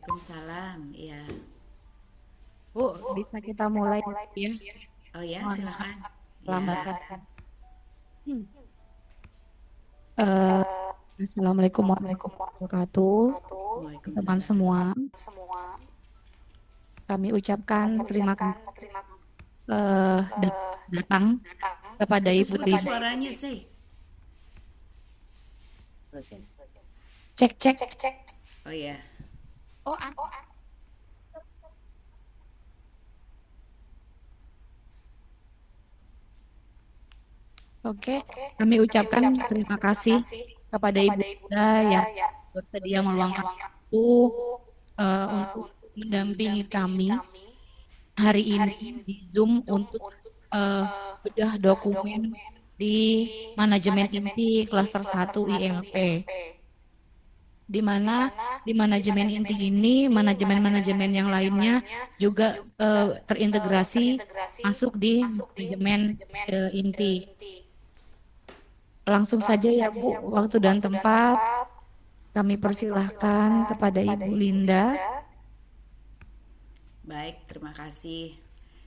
Waalaikumsalam. Iya. Bu, bisa kita mulai ya? Oh ya, Mohon maaf silakan. Ya. kelambatan. Hmm. Eh, Assalamualaikum warahmatullahi wabarakatuh. Teman Waalaikumsalam. semua, kami ucapkan terima kasih datang kepada Ibu Putus-putus Lid. suaranya, sih. Cek cek. Oh ya. Oh, oke. Kami ucapkan terima kasih kepada Ibu Linda yang bersedia meluangkan waktu untuk mendampingi kami hari ini di Zoom untuk eh, bedah dokumen di manajemen inti klaster 1 ILP, di mana di manajemen inti ini manajemen-manajemen yang lainnya juga terintegrasi masuk di manajemen inti. Langsung saja ya Bu, waktu dan tempat kami persilahkan kepada Ibu Linda. Baik, terima kasih.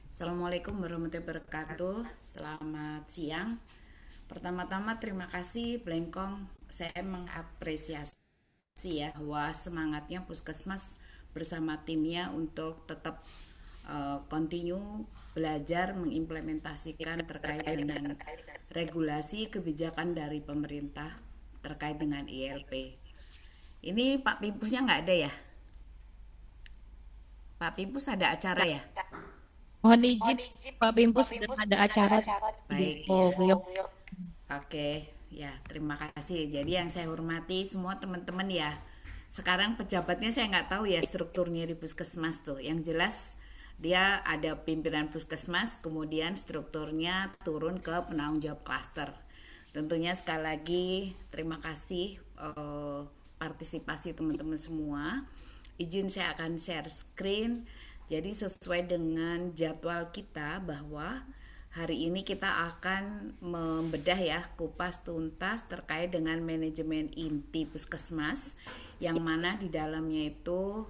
Assalamualaikum warahmatullahi wabarakatuh. Selamat siang. Pertama-tama terima kasih Blengkong. Saya mengapresiasi ya bahwa semangatnya Puskesmas bersama timnya untuk tetap continue belajar mengimplementasikan terkait dengan regulasi kebijakan dari pemerintah terkait dengan ILP. Ini Pak Pimpusnya nggak ada ya? Pak Pimpus ada acara ya? Mohon izin Pak Bimpu sedang ada acara di Baik ya. beliau. Oke, ya terima kasih. Jadi yang saya hormati semua teman-teman ya. Sekarang pejabatnya saya nggak tahu ya strukturnya di Puskesmas tuh. Yang jelas dia ada pimpinan Puskesmas, kemudian strukturnya turun ke penanggung jawab klaster. Tentunya sekali lagi terima kasih partisipasi teman-teman semua. Izin saya akan share screen. Jadi sesuai dengan jadwal kita bahwa hari ini kita akan membedah ya kupas tuntas terkait dengan manajemen inti Puskesmas yang mana di dalamnya itu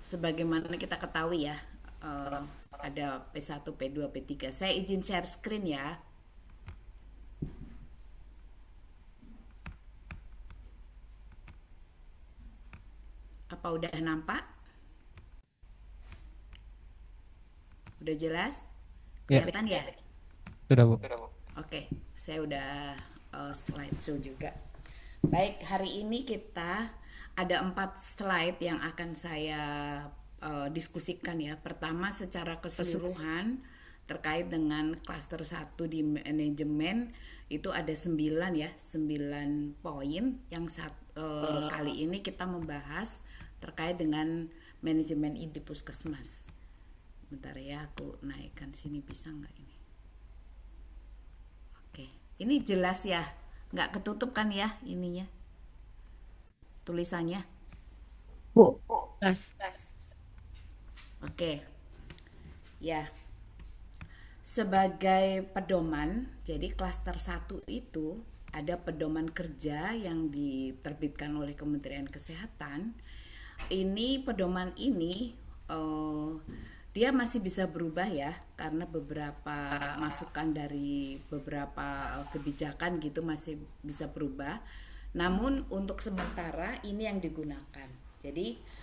sebagaimana kita ketahui ya ada P1, P2, P3. Saya izin share screen ya. Apa udah nampak? Udah jelas? Ya, Kelihatan ya? sudah Bu. Oke, saya udah slideshow juga. Baik, hari ini kita ada 4 slide yang akan saya diskusikan ya. Pertama secara keseluruhan terkait dengan klaster 1 di manajemen itu ada 9 ya, 9 poin yang kali ini kita membahas terkait dengan manajemen inti Puskesmas. Bentar ya, aku naikkan sini bisa nggak ini? Oke, ini jelas ya, nggak ketutup kan ya ininya, tulisannya. Bu, gas. Oke, ya. Sebagai pedoman, jadi klaster 1 itu ada pedoman kerja yang diterbitkan oleh Kementerian Kesehatan. Ini pedoman ini dia masih bisa berubah ya karena beberapa masukan dari beberapa kebijakan gitu masih bisa berubah. Namun untuk sementara ini yang digunakan. Jadi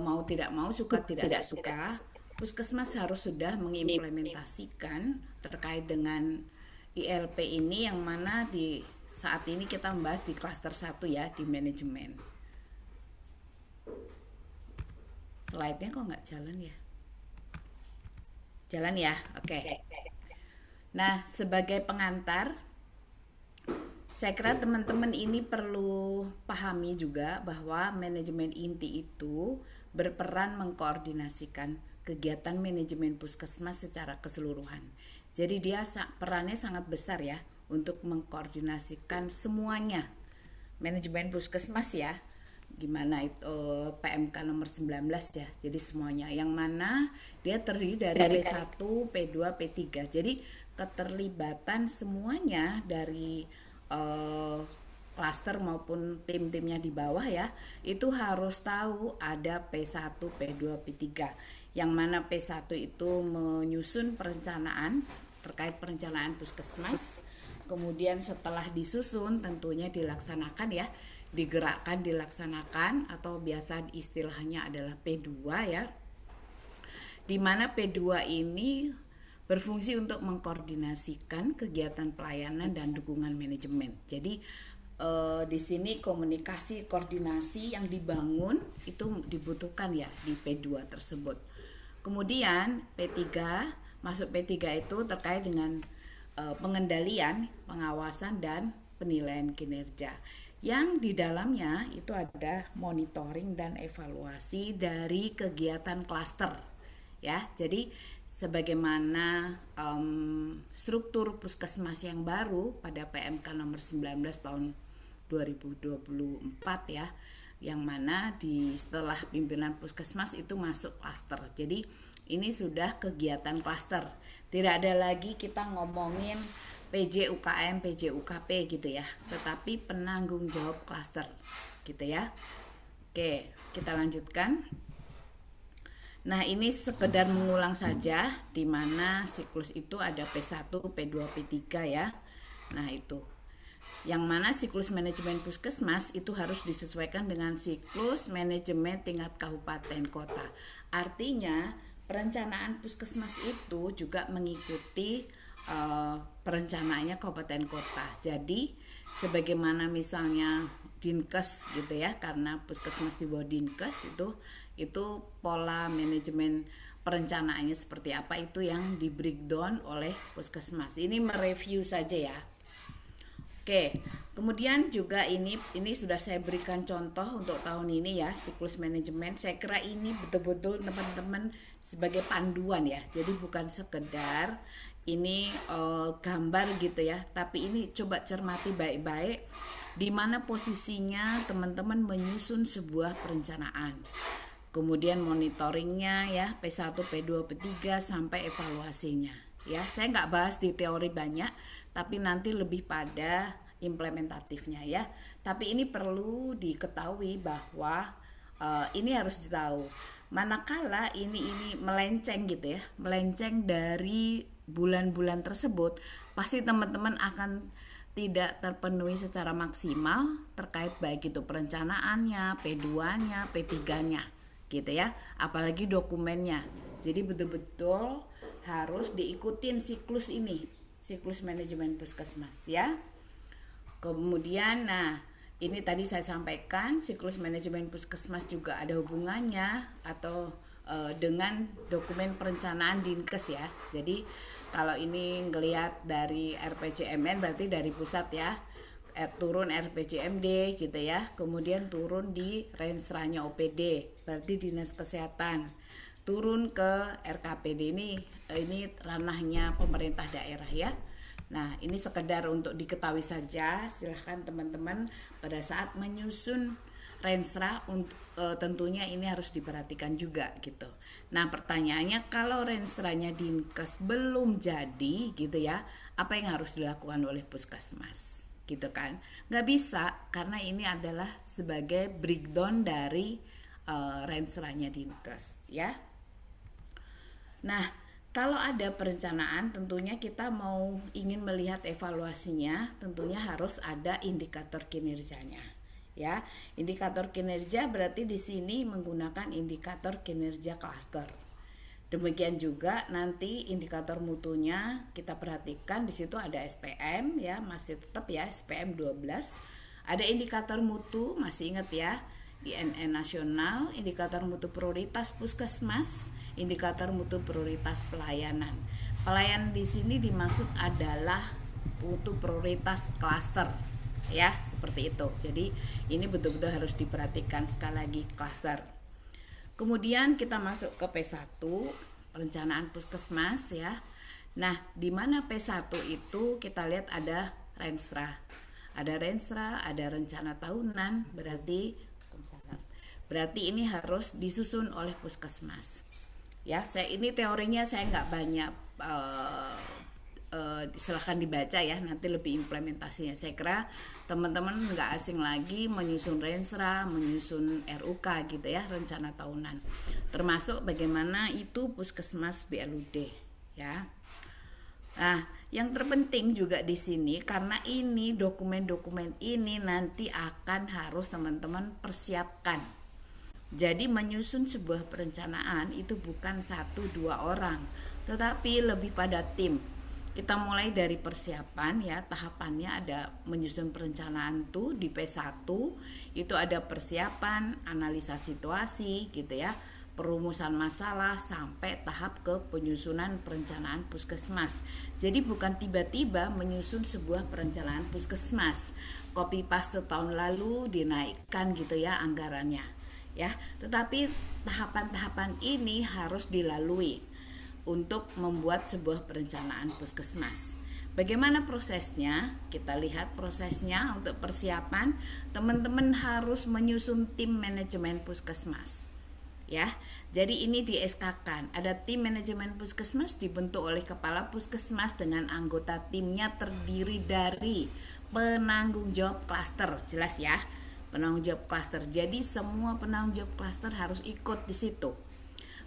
mau tidak mau, suka tidak suka, Puskesmas harus sudah mengimplementasikan terkait dengan ILP ini yang mana di saat ini kita membahas di klaster 1 ya, di manajemen. Slide-nya kok nggak jalan ya? Jalan ya? Oke. Nah, sebagai pengantar, saya kira teman-teman ini perlu pahami juga bahwa manajemen inti itu berperan mengkoordinasikan kegiatan manajemen Puskesmas secara keseluruhan. Jadi dia perannya sangat besar ya untuk mengkoordinasikan semuanya. Manajemen Puskesmas ya. Gimana itu PMK nomor 19 ya. Jadi semuanya yang mana dia terdiri dari P1, P2, P3. Jadi keterlibatan semuanya dari klaster maupun tim-timnya di bawah ya, itu harus tahu ada P1, P2, P3. Yang mana P1 itu menyusun perencanaan terkait perencanaan puskesmas. Kemudian setelah disusun tentunya dilaksanakan ya, digerakkan, dilaksanakan, atau biasa istilahnya adalah P2 ya. Di mana P2 ini berfungsi untuk mengkoordinasikan kegiatan pelayanan dan dukungan manajemen. Jadi di sini komunikasi koordinasi yang dibangun itu dibutuhkan ya di P2 tersebut. Kemudian P3, masuk P3 itu terkait dengan pengendalian, pengawasan dan penilaian kinerja. Yang di dalamnya itu ada monitoring dan evaluasi dari kegiatan klaster. Ya, jadi sebagaimana struktur puskesmas yang baru pada PMK nomor 19 tahun 2024 ya, yang mana setelah pimpinan puskesmas itu masuk klaster. Jadi ini sudah kegiatan klaster. Tidak ada lagi kita ngomongin PJ UKM, PJ UKP gitu ya, tetapi penanggung jawab klaster gitu ya. Oke, kita lanjutkan. Nah, ini sekedar mengulang saja di mana siklus itu ada P1, P2, P3 ya. Nah, itu. Yang mana siklus manajemen puskesmas itu harus disesuaikan dengan siklus manajemen tingkat kabupaten kota. Artinya, perencanaan puskesmas itu juga mengikuti perencanaannya kabupaten kota. Jadi, sebagaimana misalnya Dinkes gitu ya, karena puskesmas di bawah Dinkes itu pola manajemen perencanaannya seperti apa itu yang di breakdown oleh puskesmas. Ini mereview saja ya. Oke, kemudian juga ini sudah saya berikan contoh untuk tahun ini ya, siklus manajemen. Saya kira ini betul-betul teman-teman sebagai panduan ya. Jadi bukan sekedar ini gambar gitu ya, tapi ini coba cermati baik-baik di mana posisinya teman-teman menyusun sebuah perencanaan. Kemudian monitoringnya ya, P1, P2, P3 sampai evaluasinya. Ya, saya nggak bahas di teori banyak, tapi nanti lebih pada implementatifnya ya. Tapi ini perlu diketahui bahwa ini harus ditahu. Manakala ini melenceng gitu ya, melenceng dari bulan-bulan tersebut, pasti teman-teman akan tidak terpenuhi secara maksimal terkait baik itu perencanaannya, P2-nya, P3-nya gitu ya, apalagi dokumennya. Jadi betul-betul harus diikutin siklus ini, siklus manajemen puskesmas ya. Kemudian ini tadi saya sampaikan siklus manajemen puskesmas juga ada hubungannya atau dengan dokumen perencanaan Dinkes ya. Jadi kalau ini ngelihat dari RPJMN berarti dari pusat ya, turun RPJMD gitu ya, kemudian turun di Rensranya OPD berarti Dinas Kesehatan, turun ke RKPD ini ranahnya pemerintah daerah ya. Nah, ini sekedar untuk diketahui saja. Silahkan teman-teman pada saat menyusun Rensra tentunya ini harus diperhatikan juga gitu. Nah, pertanyaannya kalau Rensranya Dinkes belum jadi gitu ya, apa yang harus dilakukan oleh puskesmas gitu kan? Nggak bisa, karena ini adalah sebagai breakdown dari Rensranya Dinkes ya. Nah, kalau ada perencanaan tentunya kita ingin melihat evaluasinya, tentunya harus ada indikator kinerjanya. Ya, indikator kinerja berarti di sini menggunakan indikator kinerja klaster. Demikian juga nanti indikator mutunya kita perhatikan, di situ ada SPM ya, masih tetap ya SPM 12. Ada indikator mutu, masih ingat ya, INN nasional, indikator mutu prioritas puskesmas, indikator mutu prioritas pelayanan. Pelayanan di sini dimaksud adalah mutu prioritas klaster. Ya, seperti itu. Jadi ini betul-betul harus diperhatikan, sekali lagi klaster. Kemudian kita masuk ke P1, perencanaan puskesmas ya. Nah, di mana P1 itu kita lihat ada Renstra. Ada Renstra, ada rencana tahunan, berarti ini harus disusun oleh puskesmas. Ya, ini teorinya saya nggak banyak silahkan dibaca ya, nanti lebih implementasinya. Saya kira teman-teman nggak asing lagi menyusun Rensra, menyusun RUK gitu ya, rencana tahunan, termasuk bagaimana itu puskesmas BLUD ya. Nah, yang terpenting juga di sini, karena ini dokumen-dokumen ini nanti akan harus teman-teman persiapkan. Jadi menyusun sebuah perencanaan itu bukan 1-2 orang, tetapi lebih pada tim. Kita mulai dari persiapan ya, tahapannya ada menyusun perencanaan tuh di P1, itu ada persiapan, analisa situasi gitu ya, perumusan masalah sampai tahap ke penyusunan perencanaan puskesmas. Jadi bukan tiba-tiba menyusun sebuah perencanaan puskesmas, copy paste tahun lalu dinaikkan gitu ya anggarannya ya, tetapi tahapan-tahapan ini harus dilalui untuk membuat sebuah perencanaan puskesmas. Bagaimana prosesnya? Kita lihat prosesnya. Untuk persiapan, teman-teman harus menyusun tim manajemen puskesmas. Ya, jadi ini di SK-kan. Ada tim manajemen puskesmas dibentuk oleh kepala puskesmas dengan anggota timnya terdiri dari penanggung jawab klaster, jelas ya. Penanggung jawab klaster. Jadi semua penanggung jawab klaster harus ikut di situ.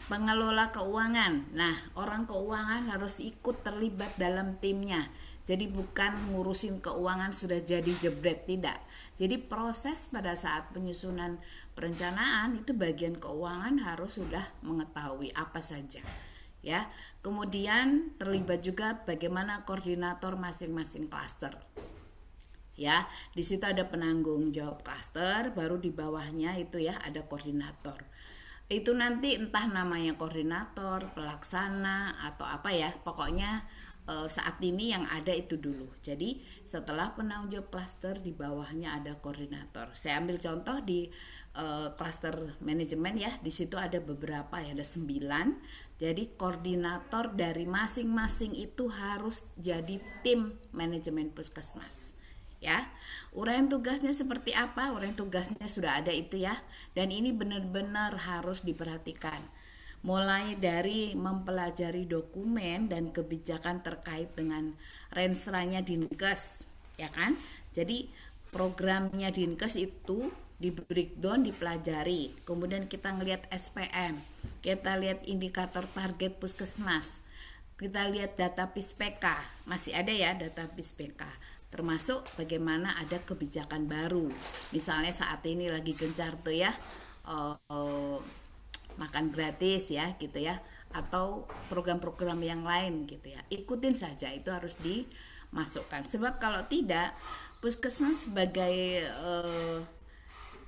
Pengelola keuangan. Nah, orang keuangan harus ikut terlibat dalam timnya. Jadi bukan ngurusin keuangan sudah jadi jebret, tidak. Jadi proses pada saat penyusunan perencanaan itu bagian keuangan harus sudah mengetahui apa saja. Ya. Kemudian terlibat juga bagaimana koordinator masing-masing klaster. Ya, di situ ada penanggung jawab klaster, baru di bawahnya itu ya ada koordinator. Itu nanti entah namanya koordinator, pelaksana atau apa ya, pokoknya saat ini yang ada itu dulu. Jadi setelah penanggung jawab klaster di bawahnya ada koordinator. Saya ambil contoh di klaster manajemen ya, di situ ada beberapa ya, ada 9. Jadi koordinator dari masing-masing itu harus jadi tim manajemen puskesmas. Ya, uraian tugasnya seperti apa? Uraian tugasnya sudah ada itu ya, dan ini benar-benar harus diperhatikan. Mulai dari mempelajari dokumen dan kebijakan terkait dengan Rensranya Dinkes, ya kan? Jadi programnya Dinkes itu di breakdown, dipelajari. Kemudian kita ngelihat SPM, kita lihat indikator target puskesmas, kita lihat data PIS-PK, masih ada ya data PIS-PK. Termasuk bagaimana ada kebijakan baru, misalnya saat ini lagi gencar tuh ya makan gratis ya gitu ya, atau program-program yang lain gitu ya, ikutin saja, itu harus dimasukkan. Sebab kalau tidak, puskesmas sebagai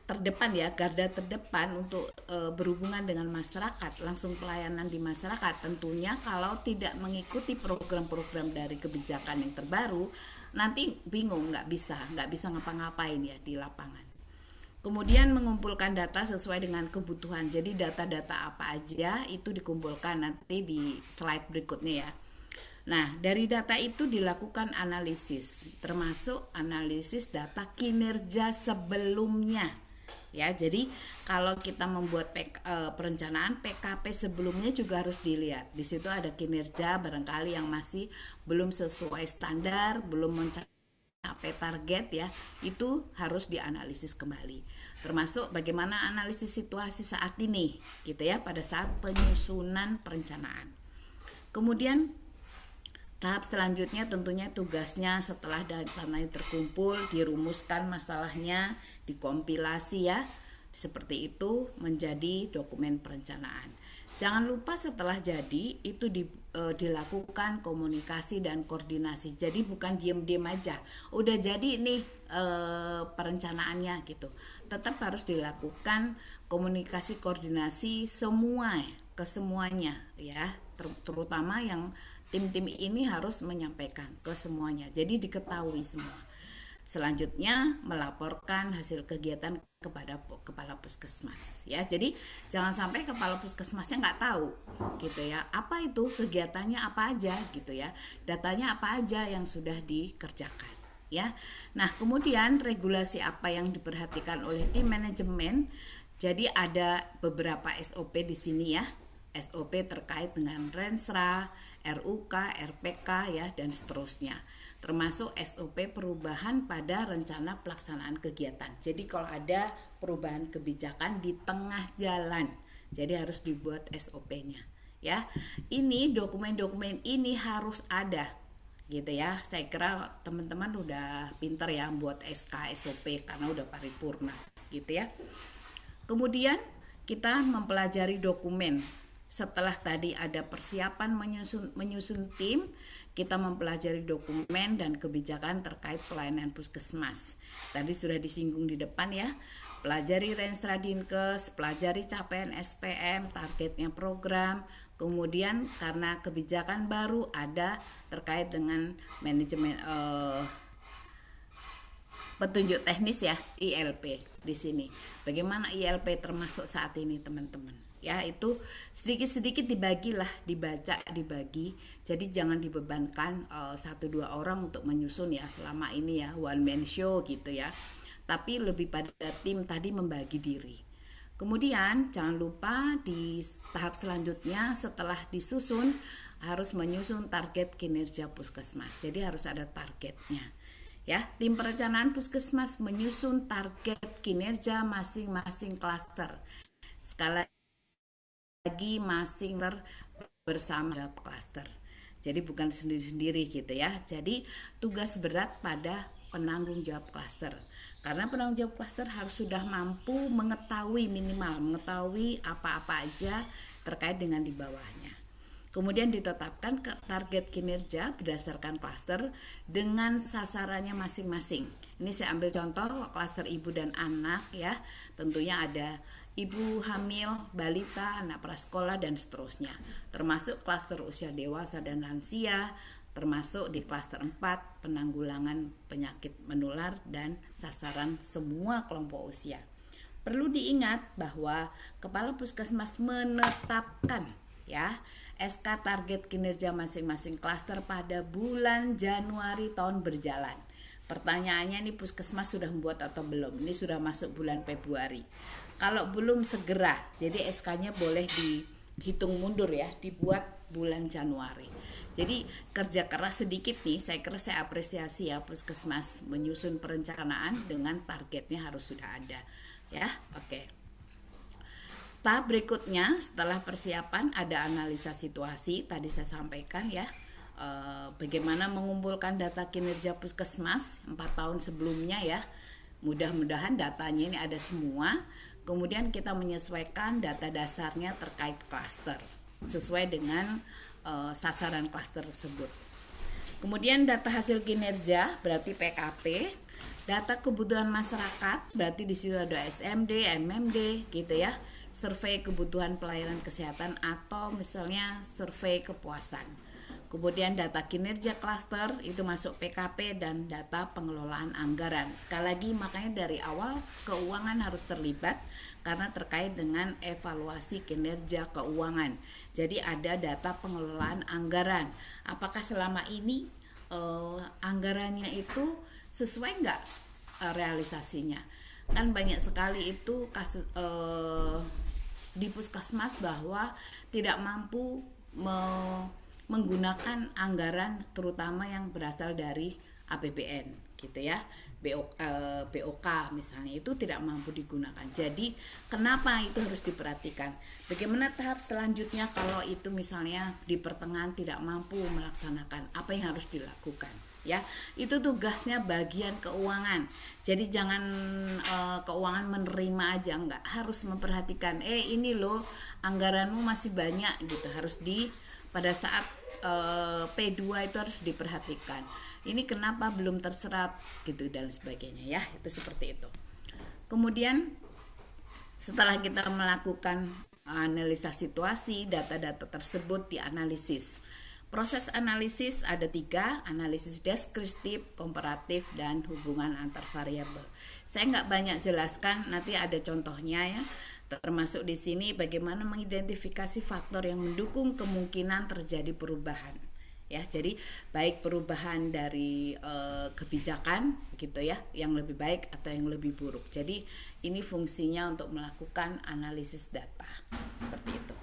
terdepan ya, garda terdepan untuk berhubungan dengan masyarakat, langsung pelayanan di masyarakat, tentunya kalau tidak mengikuti program-program dari kebijakan yang terbaru, nanti bingung, nggak bisa ngapa-ngapain ya di lapangan. Kemudian mengumpulkan data sesuai dengan kebutuhan. Jadi data-data apa aja itu dikumpulkan nanti di slide berikutnya ya. Nah, dari data itu dilakukan analisis, termasuk analisis data kinerja sebelumnya. Ya, jadi kalau kita membuat perencanaan PKP sebelumnya juga harus dilihat. Di situ ada kinerja barangkali yang masih belum sesuai standar, belum mencapai target ya, itu harus dianalisis kembali. Termasuk bagaimana analisis situasi saat ini gitu ya, pada saat penyusunan perencanaan. Kemudian tahap selanjutnya tentunya tugasnya setelah datanya terkumpul, dirumuskan masalahnya, dikompilasi ya, seperti itu menjadi dokumen perencanaan. Jangan lupa setelah jadi itu dilakukan komunikasi dan koordinasi. Jadi bukan diem-diem aja, udah jadi nih perencanaannya gitu. Tetap harus dilakukan komunikasi koordinasi semua ke semuanya ya, terutama yang tim-tim ini harus menyampaikan ke semuanya, jadi diketahui semua. Selanjutnya melaporkan hasil kegiatan kepada kepala puskesmas ya. Jadi jangan sampai kepala puskesmasnya nggak tahu gitu ya, apa itu kegiatannya apa aja gitu ya, datanya apa aja yang sudah dikerjakan ya. Nah, kemudian regulasi apa yang diperhatikan oleh tim manajemen. Jadi ada beberapa SOP di sini ya. SOP terkait dengan Renstra, RUK, RPK ya dan seterusnya. Termasuk SOP perubahan pada rencana pelaksanaan kegiatan. Jadi kalau ada perubahan kebijakan di tengah jalan, jadi harus dibuat SOP-nya ya. Ini dokumen-dokumen ini harus ada gitu ya. Saya kira teman-teman udah pinter ya buat SK SOP karena udah paripurna gitu ya. Kemudian kita mempelajari dokumen. Setelah tadi ada persiapan menyusun tim, kita mempelajari dokumen dan kebijakan terkait pelayanan puskesmas. Tadi sudah disinggung di depan ya. Pelajari Renstra Dinkes, pelajari capaian SPM, targetnya program. Kemudian karena kebijakan baru ada terkait dengan manajemen petunjuk teknis ya, ILP di sini. Bagaimana ILP termasuk saat ini teman-teman? Ya, itu sedikit-sedikit dibagilah, dibagi. Jadi jangan dibebankan 1-2 orang untuk menyusun ya selama ini ya, one man show gitu ya. Tapi lebih pada tim tadi membagi diri. Kemudian jangan lupa di tahap selanjutnya setelah disusun harus menyusun target kinerja puskesmas. Jadi harus ada targetnya. Ya, tim perencanaan puskesmas menyusun target kinerja masing-masing klaster. Sekali lagi masing bersama klaster. Jadi bukan sendiri-sendiri gitu ya. Jadi tugas berat pada penanggung jawab klaster. Karena penanggung jawab klaster harus sudah mampu mengetahui apa-apa aja terkait dengan di bawahnya. Kemudian ditetapkan target kinerja berdasarkan klaster dengan sasarannya masing-masing. Ini saya ambil contoh klaster ibu dan anak ya. Tentunya ada ibu hamil, balita, anak prasekolah dan seterusnya. Termasuk klaster usia dewasa dan lansia, termasuk di klaster 4 penanggulangan penyakit menular dan sasaran semua kelompok usia. Perlu diingat bahwa Kepala Puskesmas menetapkan ya SK target kinerja masing-masing klaster pada bulan Januari tahun berjalan. Pertanyaannya ini puskesmas sudah membuat atau belum? Ini sudah masuk bulan Februari. Kalau belum segera, jadi SK-nya boleh dihitung mundur ya, dibuat bulan Januari. Jadi kerja keras sedikit nih, saya kira saya apresiasi ya puskesmas menyusun perencanaan dengan targetnya harus sudah ada. Ya, oke. Tahap berikutnya setelah persiapan ada analisa situasi, tadi saya sampaikan ya, bagaimana mengumpulkan data kinerja puskesmas 4 tahun sebelumnya ya. Mudah-mudahan datanya ini ada semua. Kemudian kita menyesuaikan data dasarnya terkait klaster sesuai dengan sasaran klaster tersebut. Kemudian data hasil kinerja berarti PKP, data kebutuhan masyarakat berarti di situ ada SMD, MMD gitu ya. Survei kebutuhan pelayanan kesehatan atau misalnya survei kepuasan. Kemudian data kinerja klaster itu masuk PKP dan data pengelolaan anggaran. Sekali lagi makanya dari awal keuangan harus terlibat karena terkait dengan evaluasi kinerja keuangan. Jadi ada data pengelolaan anggaran. Apakah selama ini anggarannya itu sesuai nggak realisasinya? Kan banyak sekali itu kasus di puskesmas bahwa tidak mampu menggunakan anggaran terutama yang berasal dari APBN gitu ya, BOK misalnya itu tidak mampu digunakan. Jadi kenapa itu harus diperhatikan? Bagaimana tahap selanjutnya kalau itu misalnya di pertengahan tidak mampu melaksanakan, apa yang harus dilakukan? Ya, itu tugasnya bagian keuangan. Jadi jangan keuangan menerima aja, enggak, harus memperhatikan ini loh anggaranmu masih banyak gitu, harus pada saat P2 itu harus diperhatikan. Ini kenapa belum terserap gitu dan sebagainya ya, itu seperti itu. Kemudian setelah kita melakukan analisa situasi, data-data tersebut dianalisis. Proses analisis ada 3, analisis deskriptif, komparatif, dan hubungan antar variabel. Saya nggak banyak jelaskan, nanti ada contohnya ya. Termasuk di sini bagaimana mengidentifikasi faktor yang mendukung kemungkinan terjadi perubahan. Ya, jadi baik perubahan dari kebijakan gitu ya, yang lebih baik atau yang lebih buruk. Jadi ini fungsinya untuk melakukan analisis data seperti itu.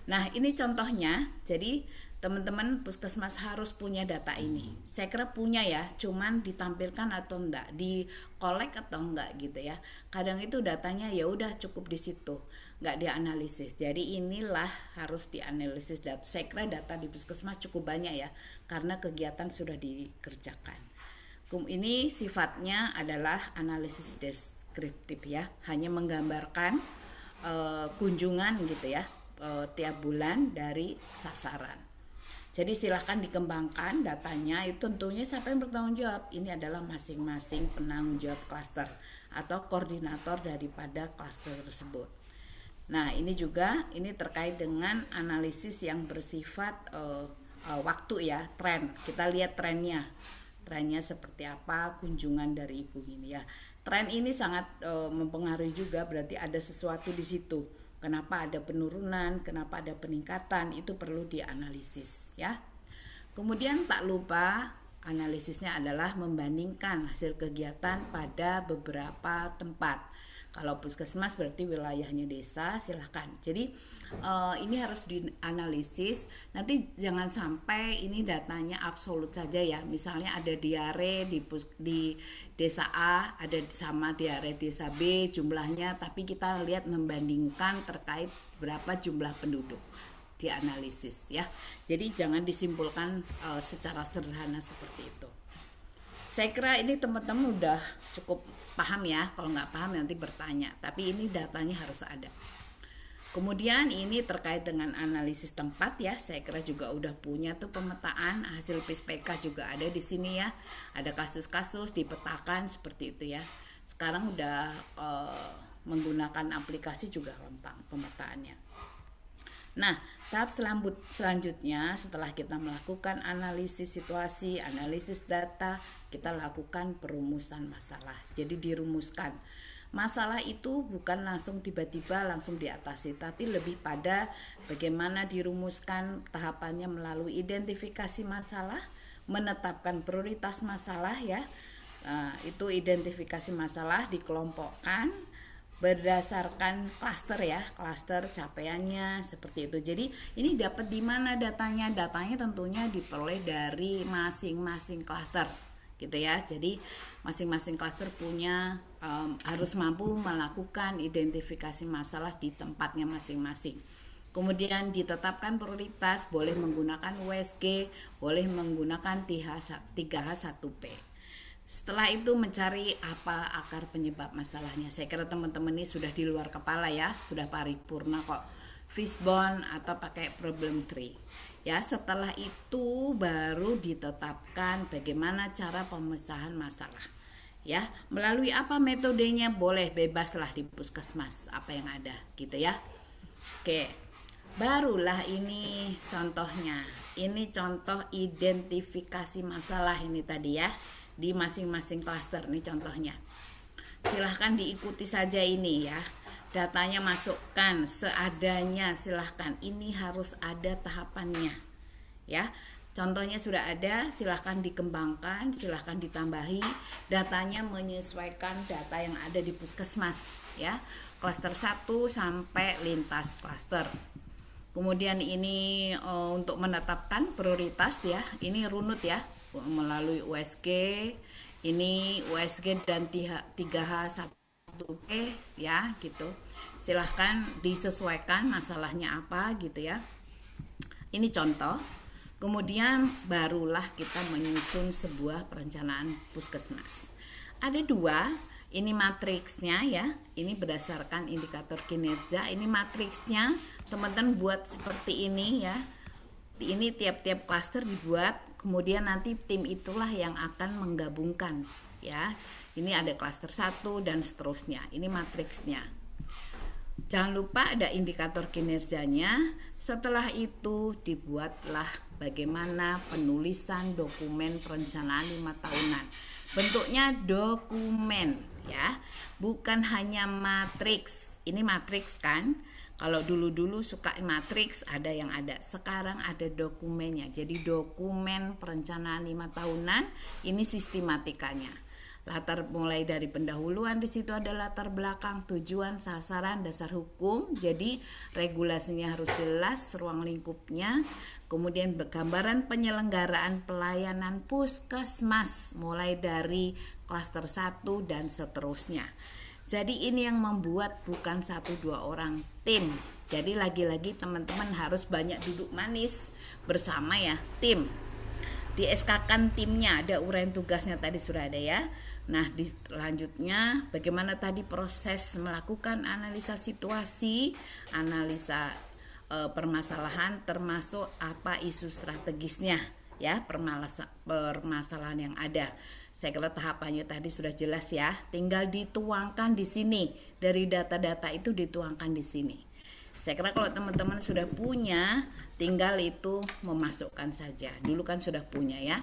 Nah, ini contohnya. Jadi teman-teman puskesmas harus punya data ini. Saya kira punya ya, cuman ditampilkan atau enggak, di kolek atau enggak gitu ya. Kadang itu datanya ya udah cukup di situ, enggak dianalisis. Jadi inilah harus dianalisis. Saya kira data di puskesmas cukup banyak ya, karena kegiatan sudah dikerjakan. Ini sifatnya adalah analisis deskriptif ya, hanya menggambarkan kunjungan gitu ya, tiap bulan dari sasaran. Jadi silahkan dikembangkan datanya, itu tentunya siapa yang bertanggung jawab. Ini adalah masing-masing penanggung jawab klaster atau koordinator daripada klaster tersebut. Nah, ini juga ini terkait dengan analisis yang bersifat waktu ya, tren. Kita lihat trennya seperti apa kunjungan dari ibu ini ya. Tren ini sangat mempengaruhi juga, berarti ada sesuatu di situ. Kenapa ada penurunan, kenapa ada peningkatan, itu perlu dianalisis ya. Kemudian tak lupa analisisnya adalah membandingkan hasil kegiatan pada beberapa tempat. Kalau puskesmas berarti wilayahnya desa, silahkan. Jadi ini harus dianalisis. Nanti jangan sampai ini datanya absolut saja ya. Misalnya ada diare di desa A, ada sama diare desa B jumlahnya, tapi kita lihat membandingkan terkait berapa jumlah penduduk, dianalisis ya. Jadi jangan disimpulkan secara sederhana seperti itu. Saya kira ini teman-teman udah cukup paham ya. Kalau nggak paham nanti bertanya, tapi ini datanya harus ada. Kemudian ini terkait dengan analisis tempat ya. Saya kira juga udah punya tuh pemetaan, hasil PISPK juga ada di sini ya. Ada kasus-kasus dipetakan seperti itu ya. Sekarang udah menggunakan aplikasi juga gampang pemetaannya. Nah, tahap selanjutnya setelah kita melakukan analisis situasi, analisis data, kita lakukan perumusan masalah. Jadi dirumuskan. Masalah itu bukan langsung tiba-tiba langsung diatasi, tapi lebih pada bagaimana dirumuskan tahapannya melalui identifikasi masalah, menetapkan prioritas masalah ya. Itu identifikasi masalah dikelompokkan berdasarkan klaster ya, klaster capaiannya seperti itu. Jadi ini dapat di mana datanya? Datanya tentunya diperoleh dari masing-masing klaster gitu ya. Jadi masing-masing klaster punya harus mampu melakukan identifikasi masalah di tempatnya masing-masing. Kemudian ditetapkan prioritas, boleh menggunakan USG, boleh menggunakan 3H1P. Setelah itu mencari apa akar penyebab masalahnya. Saya kira teman-teman ini sudah di luar kepala ya, sudah paripurna kok. Fishbone atau pakai problem tree. Ya, setelah itu baru ditetapkan bagaimana cara pemecahan masalah. Ya, melalui apa metodenya boleh bebaslah di puskesmas apa yang ada gitu ya. Oke. Barulah ini contohnya. Ini contoh identifikasi masalah ini tadi ya. Di masing-masing klaster nih contohnya. Silahkan diikuti saja ini ya. Datanya masukkan seadanya, silahkan. Ini harus ada tahapannya ya. Contohnya sudah ada, silahkan dikembangkan, silahkan ditambahi. Datanya menyesuaikan data yang ada di puskesmas ya. Klaster 1 sampai lintas klaster. Kemudian ini untuk menetapkan prioritas ya. Ini runut ya, melalui USG. Ini USG dan 3H1P ya gitu. Silahkan disesuaikan masalahnya apa gitu ya. Ini contoh. Kemudian barulah kita menyusun sebuah perencanaan puskesmas. Ada 2, ini matriksnya ya. Ini berdasarkan indikator kinerja. Ini matriksnya teman-teman buat seperti ini ya. Ini tiap-tiap klaster dibuat, kemudian nanti tim itulah yang akan menggabungkan ya. Ini ada klaster 1 dan seterusnya. Ini matriksnya. Jangan lupa ada indikator kinerjanya. Setelah itu dibuatlah bagaimana penulisan dokumen perencanaan 5 tahunan. Bentuknya dokumen ya, bukan hanya matriks. Ini matriks kan? Kalau dulu-dulu suka matriks ada yang ada. Sekarang ada dokumennya. Jadi dokumen perencanaan 5 tahunan ini sistematikanya. latar mulai dari pendahuluan, di situ ada latar belakang, tujuan, sasaran, dasar hukum. Jadi regulasinya harus jelas, ruang lingkupnya. Kemudian gambaran penyelenggaraan pelayanan puskesmas mulai dari klaster 1 dan seterusnya. Jadi ini yang membuat bukan 1-2 orang tim. Jadi lagi-lagi teman-teman harus banyak duduk manis bersama ya, tim. Di SK-kan timnya, ada uraian tugasnya tadi sudah ada ya. Nah, di selanjutnya bagaimana tadi proses melakukan analisa situasi, analisa permasalahan, termasuk apa isu strategisnya ya, permasalahan yang ada. Saya kira tahapannya tadi sudah jelas ya, tinggal dituangkan di sini, dari data-data itu dituangkan di sini. Saya kira kalau teman-teman sudah punya, tinggal itu memasukkan saja. Dulu kan sudah punya ya.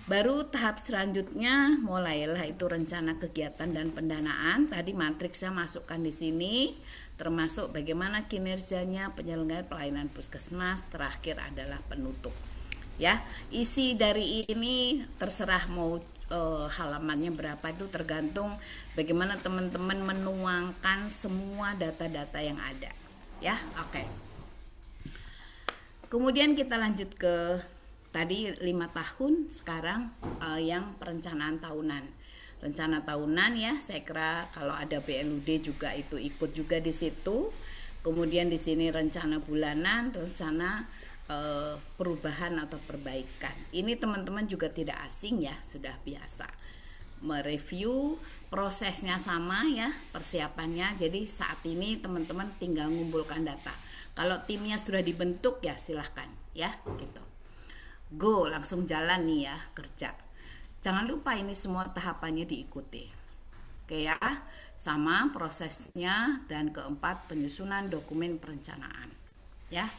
Baru tahap selanjutnya mulailah itu rencana kegiatan dan pendanaan. Tadi matriksnya masukkan di sini, termasuk bagaimana kinerjanya penyelenggaraan pelayanan puskesmas. Terakhir adalah penutup. Ya, isi dari ini terserah mau halamannya berapa, itu tergantung bagaimana teman-teman menuangkan semua data-data yang ada. Ya, oke. Kemudian kita lanjut ke tadi 5 tahun, sekarang yang perencanaan tahunan. Rencana tahunan ya, saya kira kalau ada BLUD juga itu ikut juga di situ. Kemudian di sini rencana bulanan, rencana perubahan atau perbaikan. Ini teman-teman juga tidak asing ya, sudah biasa. Mereview prosesnya sama ya, persiapannya. Jadi saat ini teman-teman tinggal mengumpulkan data. Kalau timnya sudah dibentuk ya silahkan ya gitu. Go, langsung jalan nih ya kerja. Jangan lupa ini semua tahapannya diikuti. Oke ya, sama prosesnya. Dan keempat, penyusunan dokumen perencanaan. Ya,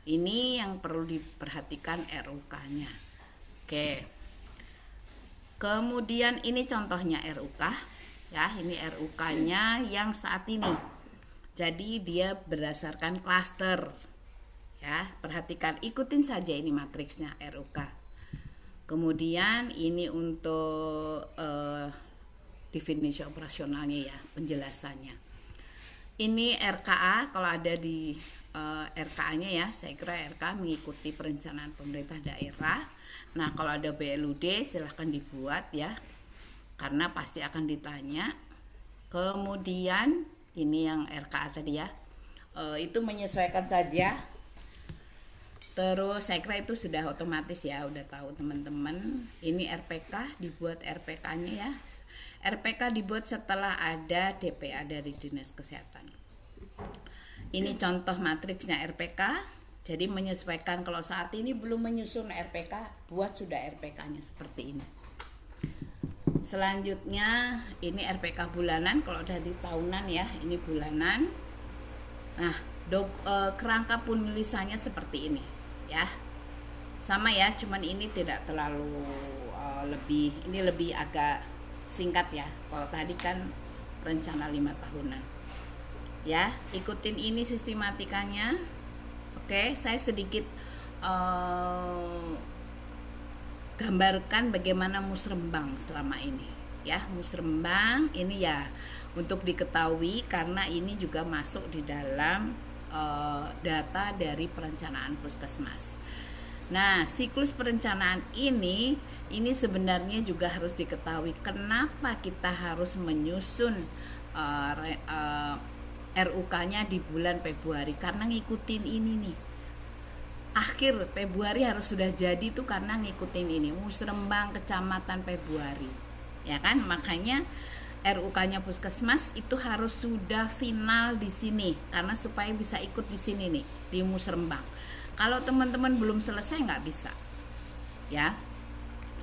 ini yang perlu diperhatikan RUK-nya. Oke. Kemudian ini contohnya RUK. Ya, ini RUK-nya yang saat ini. Jadi dia berdasarkan klaster. Ya, perhatikan, ikutin saja ini matriksnya RUK. Kemudian ini untuk definisi operasionalnya ya, penjelasannya. Ini RKA, kalau ada di RKA-nya ya, saya kira RKA mengikuti perencanaan pemerintah daerah. Nah, kalau ada BLUD silahkan dibuat ya, karena pasti akan ditanya. Kemudian ini yang RKA tadi ya, itu menyesuaikan saja. Terus saya kira itu sudah otomatis ya, udah tahu teman-teman. Ini RPK, dibuat RPK-nya ya. RPK dibuat setelah ada DPA dari Dinas Kesehatan. Ini contoh matriksnya RPK. Jadi menyesuaikan, kalau saat ini belum menyusun RPK, buat sudah RPK-nya seperti ini. Selanjutnya ini RPK bulanan, kalau udah di tahunan ya, ini bulanan. Nah, kerangka penulisannya seperti ini ya, sama ya, cuman ini tidak terlalu ini lebih agak singkat ya. Kalau tadi kan rencana 5 tahunan ya, ikutin ini sistematikanya. Oke, saya sedikit gambarkan bagaimana musrembang selama ini ya. Musrembang ini ya untuk diketahui karena ini juga masuk di dalam data dari perencanaan puskesmas. Nah, siklus perencanaan ini sebenarnya juga harus diketahui kenapa kita harus menyusun RUK-nya di bulan Februari, karena ngikutin ini nih. Akhir Februari harus sudah jadi tuh karena ngikutin ini, musrembang kecamatan Februari. Ya kan? Makanya RUK-nya puskesmas itu harus sudah final di sini, karena supaya bisa ikut di sini nih, di musrembang. Kalau teman-teman belum selesai nggak bisa ya.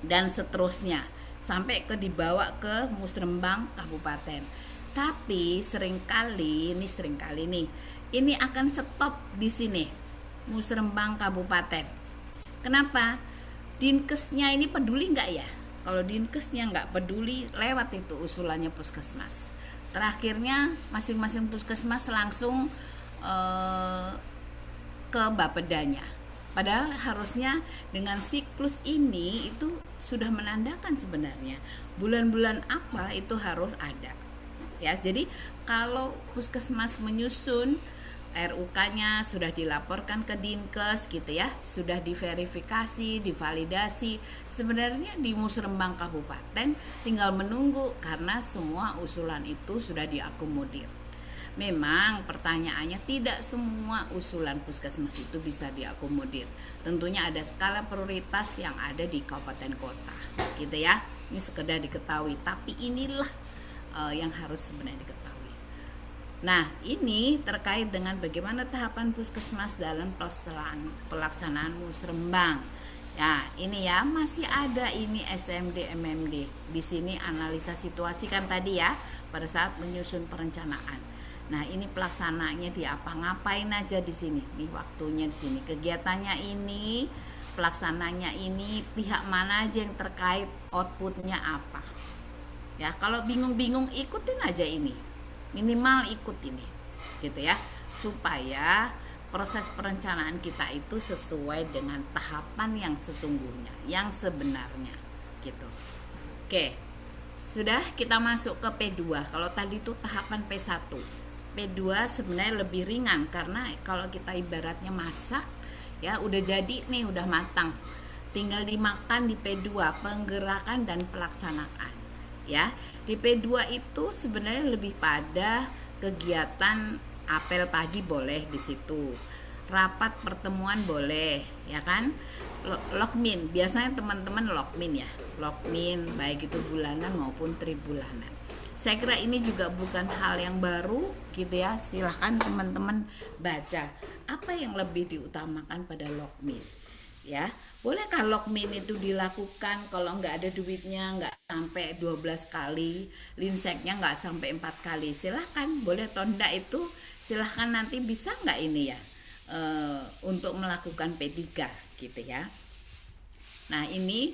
Dan seterusnya sampai ke dibawa ke musrembang kabupaten. Tapi seringkali nih ini akan stop di sini, musrembang kabupaten. Kenapa? Dinkesnya ini peduli nggak ya? Kalau Dinkesnya nggak peduli, lewat itu usulannya puskesmas. Terakhirnya masing-masing puskesmas langsung ke Bapedanya. Padahal harusnya dengan siklus ini itu sudah menandakan sebenarnya bulan-bulan apa itu harus ada. Ya, jadi kalau puskesmas menyusun RUK-nya sudah dilaporkan ke Dinkes gitu ya, sudah diverifikasi, divalidasi. Sebenarnya di Musrembang Kabupaten tinggal menunggu karena semua usulan itu sudah diakomodir. Memang pertanyaannya tidak semua usulan puskesmas itu bisa diakomodir. Tentunya ada skala prioritas yang ada di kabupaten kota, gitu ya. Ini sekedar diketahui, tapi inilah yang harus sebenarnya diketahui. Nah, ini terkait dengan bagaimana tahapan puskesmas dalam pelaksanaan musrembang. Ya, ini ya masih ada ini SMD MMD. Di sini analisa situasi kan tadi ya pada saat menyusun perencanaan. Nah, ini pelaksananya di apa ngapain aja di sini. Nih waktunya di sini. Kegiatannya ini, pelaksananya ini, pihak mana aja yang terkait, outputnya apa. Ya, kalau bingung-bingung ikutin aja ini. Minimal ikut ini. Gitu ya. Supaya proses perencanaan kita itu sesuai dengan tahapan yang sesungguhnya, yang sebenarnya gitu. Oke. Sudah kita masuk ke P2. Kalau tadi itu tahapan P1. P2 sebenarnya lebih ringan karena kalau kita ibaratnya masak ya udah jadi nih, udah matang. Tinggal dimakan di P2, penggerakan dan pelaksanaan. Ya, di P2 itu sebenarnya lebih pada kegiatan apel pagi boleh di situ. Rapat pertemuan boleh, ya kan? Lokmin, biasanya teman-teman lokmin ya. Lokmin baik itu bulanan maupun tribulanan. Saya kira ini juga bukan hal yang baru gitu ya. Silahkan teman-teman baca apa yang lebih diutamakan pada lokmin. Ya, bolehkah lokmin itu dilakukan kalau nggak ada duitnya, nggak sampai 12 kali, linseknya nggak sampai 4 kali, silahkan, boleh tonda itu, silahkan nanti bisa nggak ini ya untuk melakukan P3 gitu ya. Nah ini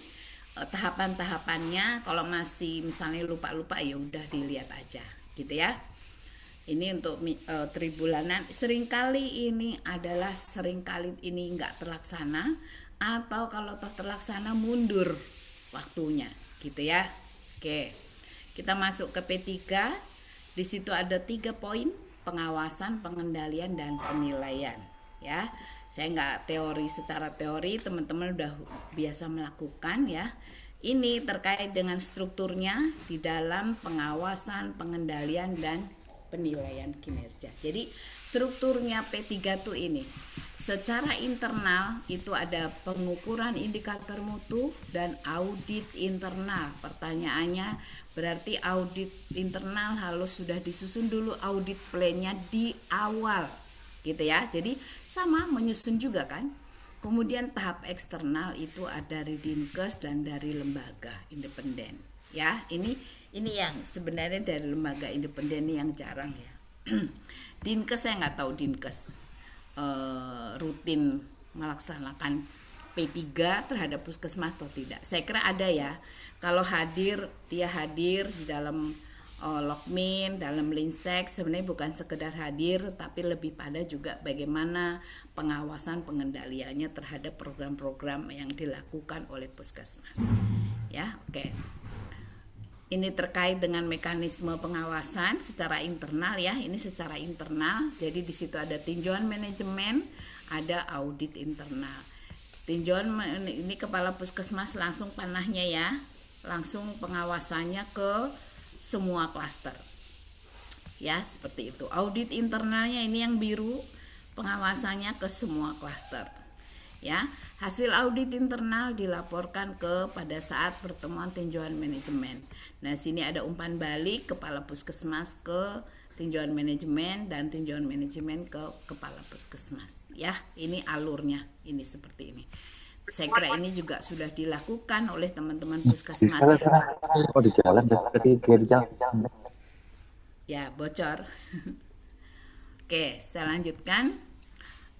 tahapan-tahapannya, kalau masih misalnya lupa-lupa ya udah dilihat aja gitu ya. Ini untuk tribulanan, seringkali ini nggak terlaksana, atau kalau toh terlaksana mundur waktunya gitu ya. Oke, kita masuk ke P3. Di situ ada 3 poin: pengawasan, pengendalian, dan penilaian ya. Saya nggak secara teori, teman-teman udah biasa melakukan ya. Ini terkait dengan strukturnya di dalam pengawasan, pengendalian, dan penilaian kinerja. Jadi strukturnya P3 tuh ini. Secara internal itu ada pengukuran indikator mutu dan audit internal. Pertanyaannya berarti audit internal harus sudah disusun dulu audit plan-nya di awal gitu ya. Jadi sama menyusun juga kan. Kemudian tahap eksternal itu ada dari Dinkes dan dari lembaga independen. Ya, ini yang sebenarnya dari lembaga independen yang jarang ya. Dinkes saya nggak tahu Dinkes rutin melaksanakan P3 terhadap puskesmas atau tidak. Saya kira ada ya. Kalau dia hadir di dalam Lokmin, dalam Linsek, sebenarnya bukan sekedar hadir, tapi lebih pada juga bagaimana pengawasan pengendaliannya terhadap program-program yang dilakukan oleh puskesmas. Ya, oke. Ini terkait dengan mekanisme pengawasan secara internal ya. Ini secara internal. Jadi di situ ada tinjauan manajemen, ada audit internal. Tinjauan ini kepala puskesmas langsung panahnya ya. Langsung pengawasannya ke semua klaster. Ya, seperti itu. Audit internalnya ini yang biru, pengawasannya ke semua klaster. Ya, hasil audit internal dilaporkan pada saat pertemuan tinjauan manajemen. Nah, sini ada umpan balik kepala puskesmas ke tinjauan manajemen dan tinjauan manajemen ke kepala puskesmas. Ya, ini alurnya, ini seperti ini. Saya kira ini juga sudah dilakukan oleh teman-teman puskesmas. Oh, di jalan seperti di jalan. Ya, bocor. Oke, saya lanjutkan.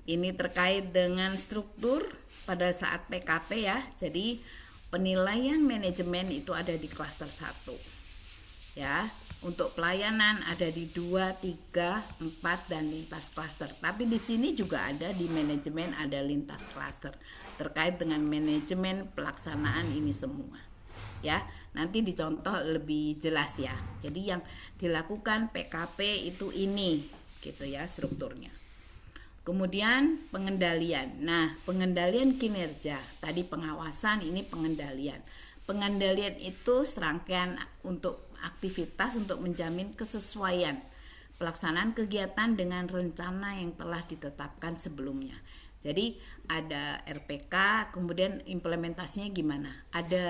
Ini terkait dengan struktur pada saat PKP ya. Jadi penilaian manajemen itu ada di klaster 1. Ya. Untuk pelayanan ada di 2, 3, 4 dan lintas klaster. Tapi di sini juga ada di manajemen ada lintas klaster terkait dengan manajemen pelaksanaan ini semua. Ya, nanti dicontoh lebih jelas ya. Jadi yang dilakukan PKP itu ini gitu ya strukturnya. Kemudian pengendalian. Nah, pengendalian kinerja. Tadi pengawasan, ini pengendalian. Pengendalian itu serangkaian untuk aktivitas untuk menjamin kesesuaian pelaksanaan kegiatan dengan rencana yang telah ditetapkan sebelumnya. Jadi ada RPK, kemudian implementasinya gimana? Ada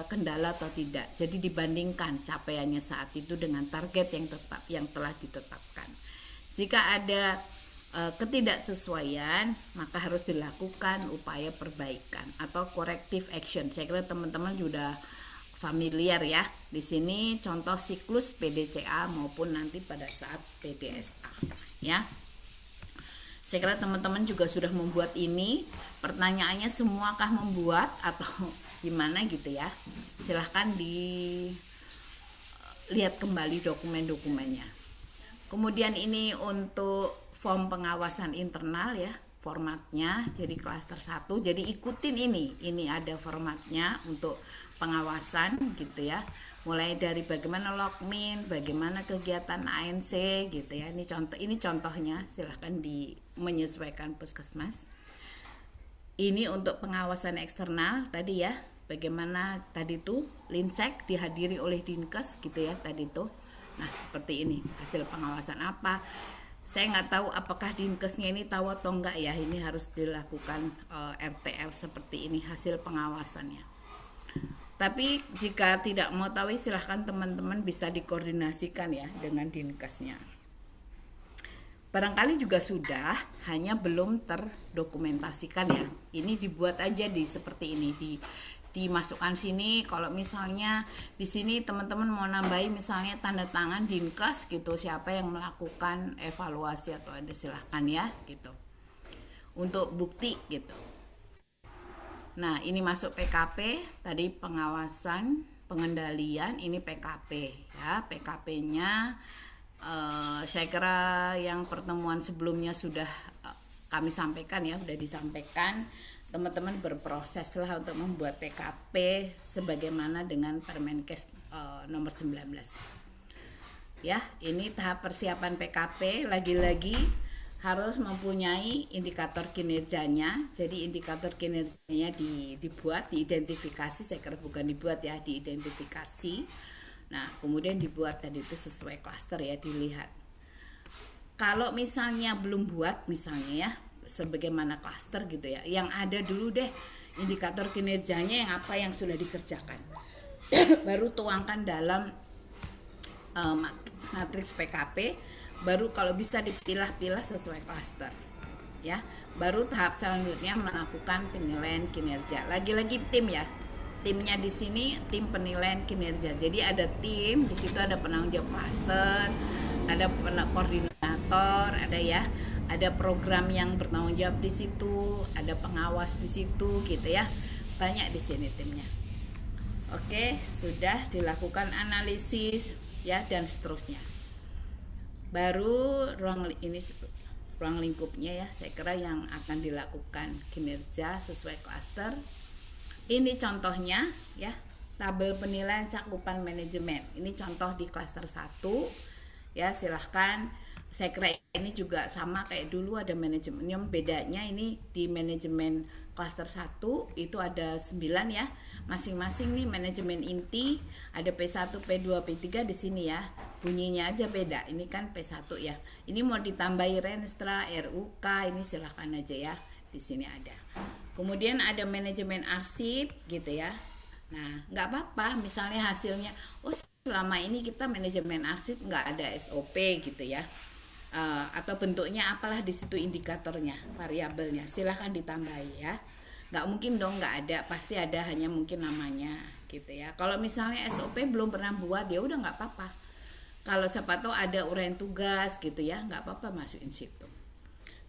kendala atau tidak? Jadi dibandingkan capaiannya saat itu dengan target yang telah ditetapkan. Jika ada ketidaksesuaian, maka harus dilakukan upaya perbaikan atau corrective action. Saya kira teman-teman sudah familiar ya. Di sini contoh siklus PDCA maupun nanti pada saat PDSA ya. Saya kira teman-teman juga sudah membuat ini. Pertanyaannya semuakah membuat atau gimana gitu ya. Silahkan dilihat kembali dokumen-dokumennya. Kemudian ini untuk form pengawasan internal ya, formatnya jadi klaster 1. Jadi ikutin ini ada formatnya untuk pengawasan gitu ya. Mulai dari bagaimana logmin, bagaimana kegiatan ANC gitu ya. Ini contohnya, silahkan menyesuaikan puskesmas. Ini untuk pengawasan eksternal tadi ya. Bagaimana tadi tuh Linsek dihadiri oleh Dinkes gitu ya tadi tuh. Nah, seperti ini hasil pengawasan apa. Saya nggak tahu apakah Dinkesnya ini tahu atau enggak ya. Ini harus dilakukan RTL seperti ini hasil pengawasannya. Tapi jika tidak mau tahu silahkan teman-teman bisa dikoordinasikan ya dengan Dinkesnya. Barangkali juga sudah, hanya belum terdokumentasikan ya. Ini dibuat aja seperti ini, dimasukkan sini. Kalau misalnya di sini teman-teman mau nambahin misalnya tanda tangan Dinkes gitu, siapa yang melakukan evaluasi atau ada silahkan ya gitu. Untuk bukti gitu. Nah, ini masuk PKP, tadi pengawasan, pengendalian, ini PKP ya. PKP-nya saya kira yang pertemuan sebelumnya sudah kami sampaikan ya, sudah disampaikan. Teman-teman berproses lah untuk membuat PKP sebagaimana dengan Permenkes nomor 19. Ya, ini tahap persiapan PKP lagi-lagi harus mempunyai indikator kinerjanya. Jadi indikator kinerjanya dibuat, diidentifikasi, saya kira bukan dibuat ya, diidentifikasi. Nah, kemudian dibuat tadi itu sesuai klaster ya, dilihat. Kalau misalnya belum buat misalnya ya, sebagaimana klaster gitu ya, yang ada dulu deh indikator kinerjanya yang apa yang sudah dikerjakan. Baru tuangkan dalam matriks PKP. Baru kalau bisa dipilah-pilah sesuai klaster ya. Baru tahap selanjutnya melakukan penilaian kinerja. Lagi-lagi tim ya. Timnya di sini tim penilaian kinerja. Jadi ada tim, di situ ada penanggung jawab klaster, ada koordinator, ada ya. Ada program yang bertanggung jawab di situ, ada pengawas di situ gitu ya. Banyak di sini timnya. Oke, sudah dilakukan analisis ya dan seterusnya. Baru ruang lingkupnya ya, saya kira yang akan dilakukan kinerja sesuai klaster. Ini contohnya ya, tabel penilaian cakupan manajemen. Ini contoh di klaster 1 ya, silahkan. Saya kira ini juga sama kayak dulu ada manajemen. Bedanya ini di manajemen klaster 1 itu ada 9 ya. Masing-masing nih manajemen inti ada P1, P2, P3 di sini ya. Bunyinya aja beda. Ini kan P1 ya. Ini mau ditambahi Renstra, RUK, ini silahkan aja ya. Di sini ada. Kemudian ada manajemen arsip gitu ya. Nah, nggak apa-apa misalnya hasilnya selama ini kita manajemen arsip nggak ada SOP gitu ya. Atau bentuknya apalah di situ indikatornya, variabelnya, silahkan ditambahi ya. Nggak mungkin dong nggak ada, pasti ada, hanya mungkin namanya gitu ya. Kalau misalnya SOP belum pernah buat ya udah nggak apa-apa. Kalau siapa tahu ada uraian tugas gitu ya, nggak apa-apa masukin situ.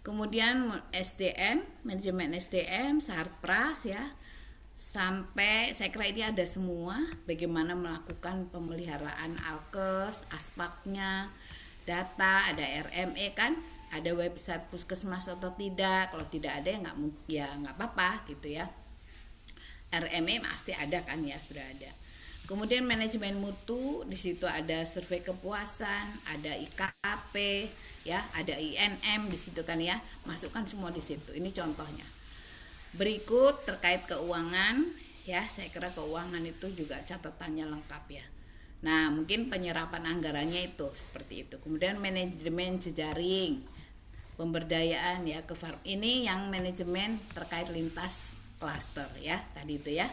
Kemudian SDM, manajemen SDM, Sarpras ya. sampai saya kira ini ada semua bagaimana melakukan pemeliharaan alkes, aspaknya, data, ada RME kan, ada website puskesmas atau tidak. Kalau tidak ada ya nggak apa-apa gitu ya. RME pasti ada kan ya, sudah ada. Kemudian manajemen mutu, di situ ada survei kepuasan, ada IKP, ya, ada INM di situ kan ya. Masukkan semua di situ. Ini contohnya. Berikut terkait keuangan, ya, saya kira keuangan itu juga catatannya lengkap ya. Nah, mungkin penyerapan anggarannya itu seperti itu. Kemudian manajemen jejaring, pemberdayaan ya ke farm. Ini yang manajemen terkait lintas klaster ya, tadi itu ya.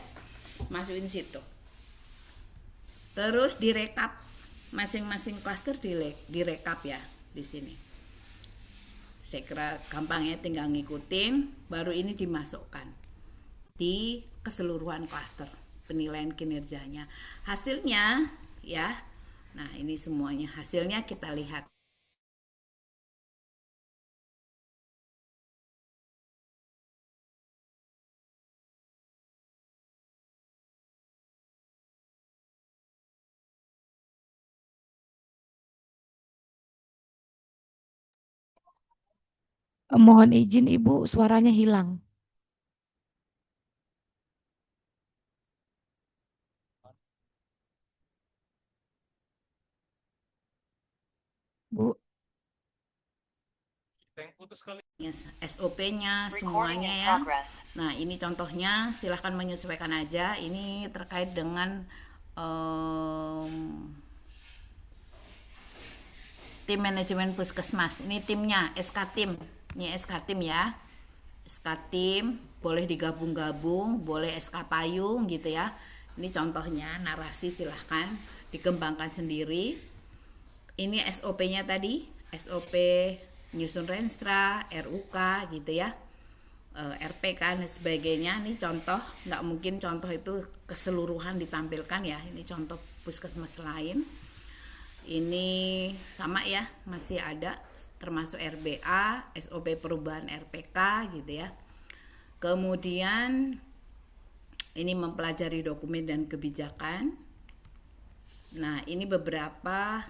Masukin situ. Terus direkap masing-masing klaster direkap ya di sini. Saya kira gampangnya tinggal ngikutin, baru ini dimasukkan di keseluruhan klaster penilaian kinerjanya. Hasilnya ya. Nah, ini semuanya hasilnya kita lihat. Mohon izin Ibu, suaranya hilang. Bu, SOP-nya semuanya ya. Nah, ini contohnya, silahkan menyesuaikan aja. Ini terkait dengan tim manajemen puskesmas. Ini timnya SK tim. Ini SK tim ya. SK tim boleh digabung-gabung, boleh SK payung gitu ya. Ini contohnya, narasi silahkan dikembangkan sendiri. Ini SOP-nya tadi, SOP nyusun renstra, RUK gitu ya, RPK dan sebagainya. Ini contoh, nggak mungkin contoh itu keseluruhan ditampilkan ya. Ini contoh puskesmas lain. Ini sama ya, masih ada termasuk RBA, SOP perubahan RPK gitu ya. Kemudian ini mempelajari dokumen dan kebijakan. Nah, ini beberapa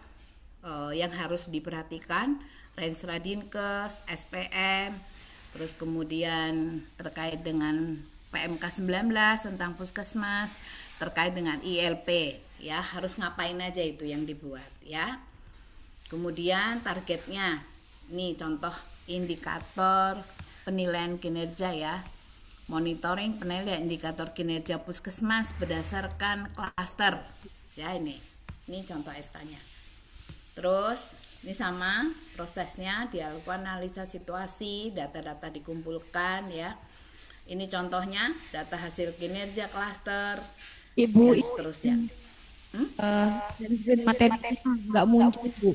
yang harus diperhatikan, Renstra Dinkes, SPM, terus kemudian terkait dengan PMK 19 tentang puskesmas, terkait dengan ILP ya, harus ngapain aja itu yang dibuat ya. Kemudian targetnya, ini contoh indikator penilaian kinerja ya, monitoring penilaian indikator kinerja puskesmas berdasarkan klaster ya. Ini contoh SK-nya. Terus ini sama prosesnya, dilakukan analisa situasi, data-data dikumpulkan ya. Ini contohnya data hasil kinerja klaster, Ibu, dan seterusnya. materi nggak muncul Bu.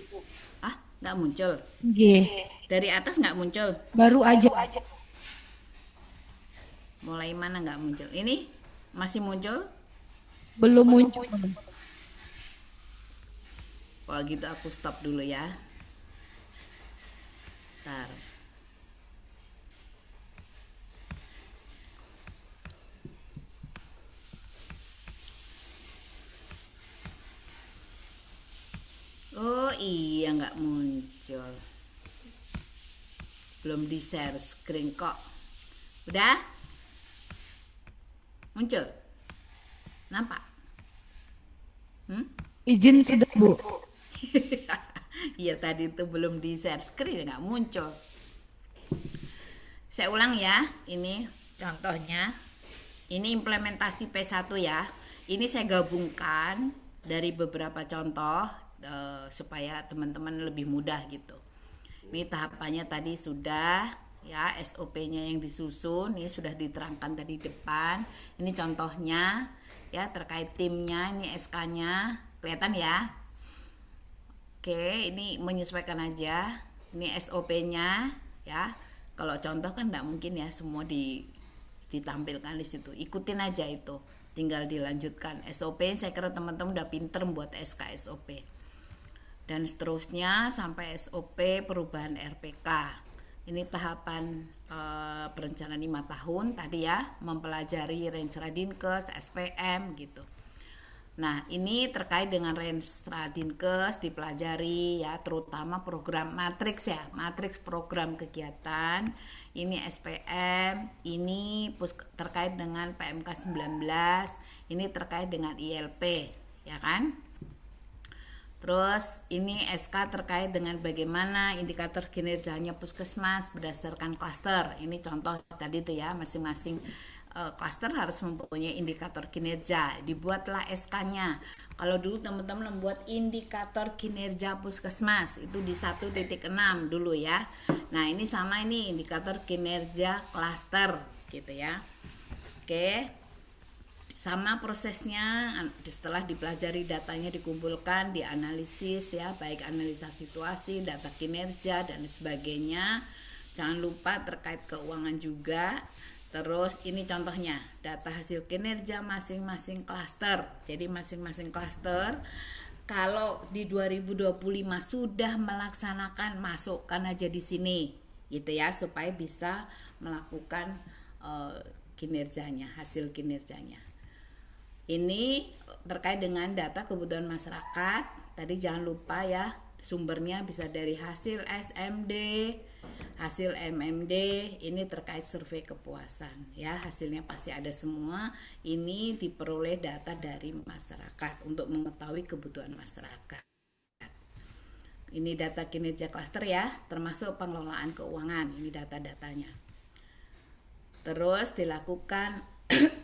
Ah, nggak muncul. G. Dari atas nggak muncul. Baru aja. Mulai mana nggak muncul? Ini masih muncul? Belum muncul. Kalau gitu aku stop dulu ya. Ntar. Oh iya, nggak muncul. Belum di share screen kok. Udah? Muncul? Nampak? Izin sudah Bu. Iya, tadi itu belum di share screen, nggak muncul. Saya ulang ya, ini contohnya. Ini implementasi P1 ya. Ini saya gabungkan dari beberapa contoh supaya teman-teman lebih mudah gitu. Ini tahapannya tadi sudah ya, SOP-nya yang disusun ini sudah diterangkan tadi depan. Ini contohnya ya, terkait timnya, ini SK-nya kelihatan ya. Oke, ini menyesuaikan aja. Ini SOP-nya ya. Kalau contoh kan enggak mungkin ya semua ditampilkan di situ. Ikutin aja itu. Tinggal dilanjutkan. SOP saya kira teman-teman udah pinter buat SK SOP. Dan seterusnya sampai SOP perubahan RPK. Ini tahapan perencanaan 5 tahun tadi ya, mempelajari range Radinkes, SPM gitu. Nah, ini terkait dengan range Radinkes dipelajari ya, terutama program matriks ya, matriks program kegiatan. Ini SPM, ini terkait dengan PMK 19, ini terkait dengan ILP, ya kan? Terus ini SK terkait dengan bagaimana indikator kinerjanya puskesmas berdasarkan klaster. Ini contoh tadi tuh ya, masing-masing klaster harus mempunyai indikator kinerja. Dibuatlah SK-nya. Kalau dulu teman-teman membuat indikator kinerja puskesmas itu di 1.6 dulu ya. Nah, ini sama ini indikator kinerja klaster gitu ya. Oke. Sama prosesnya, setelah dipelajari datanya dikumpulkan, dianalisis ya, baik analisa situasi, data kinerja dan sebagainya. Jangan lupa terkait keuangan juga. Terus ini contohnya, data hasil kinerja masing-masing klaster. Jadi masing-masing klaster kalau di 2025 sudah melaksanakan, masukkan aja di sini gitu ya, supaya bisa melakukan kinerjanya, hasil kinerjanya. Ini terkait dengan data kebutuhan masyarakat. Tadi jangan lupa ya, sumbernya bisa dari hasil SMD, hasil MMD. Ini terkait survei kepuasan ya, hasilnya pasti ada semua. Ini diperoleh data dari masyarakat untuk mengetahui kebutuhan masyarakat. Ini data kinerja klaster ya, termasuk pengelolaan keuangan. Ini data-datanya. Terus dilakukan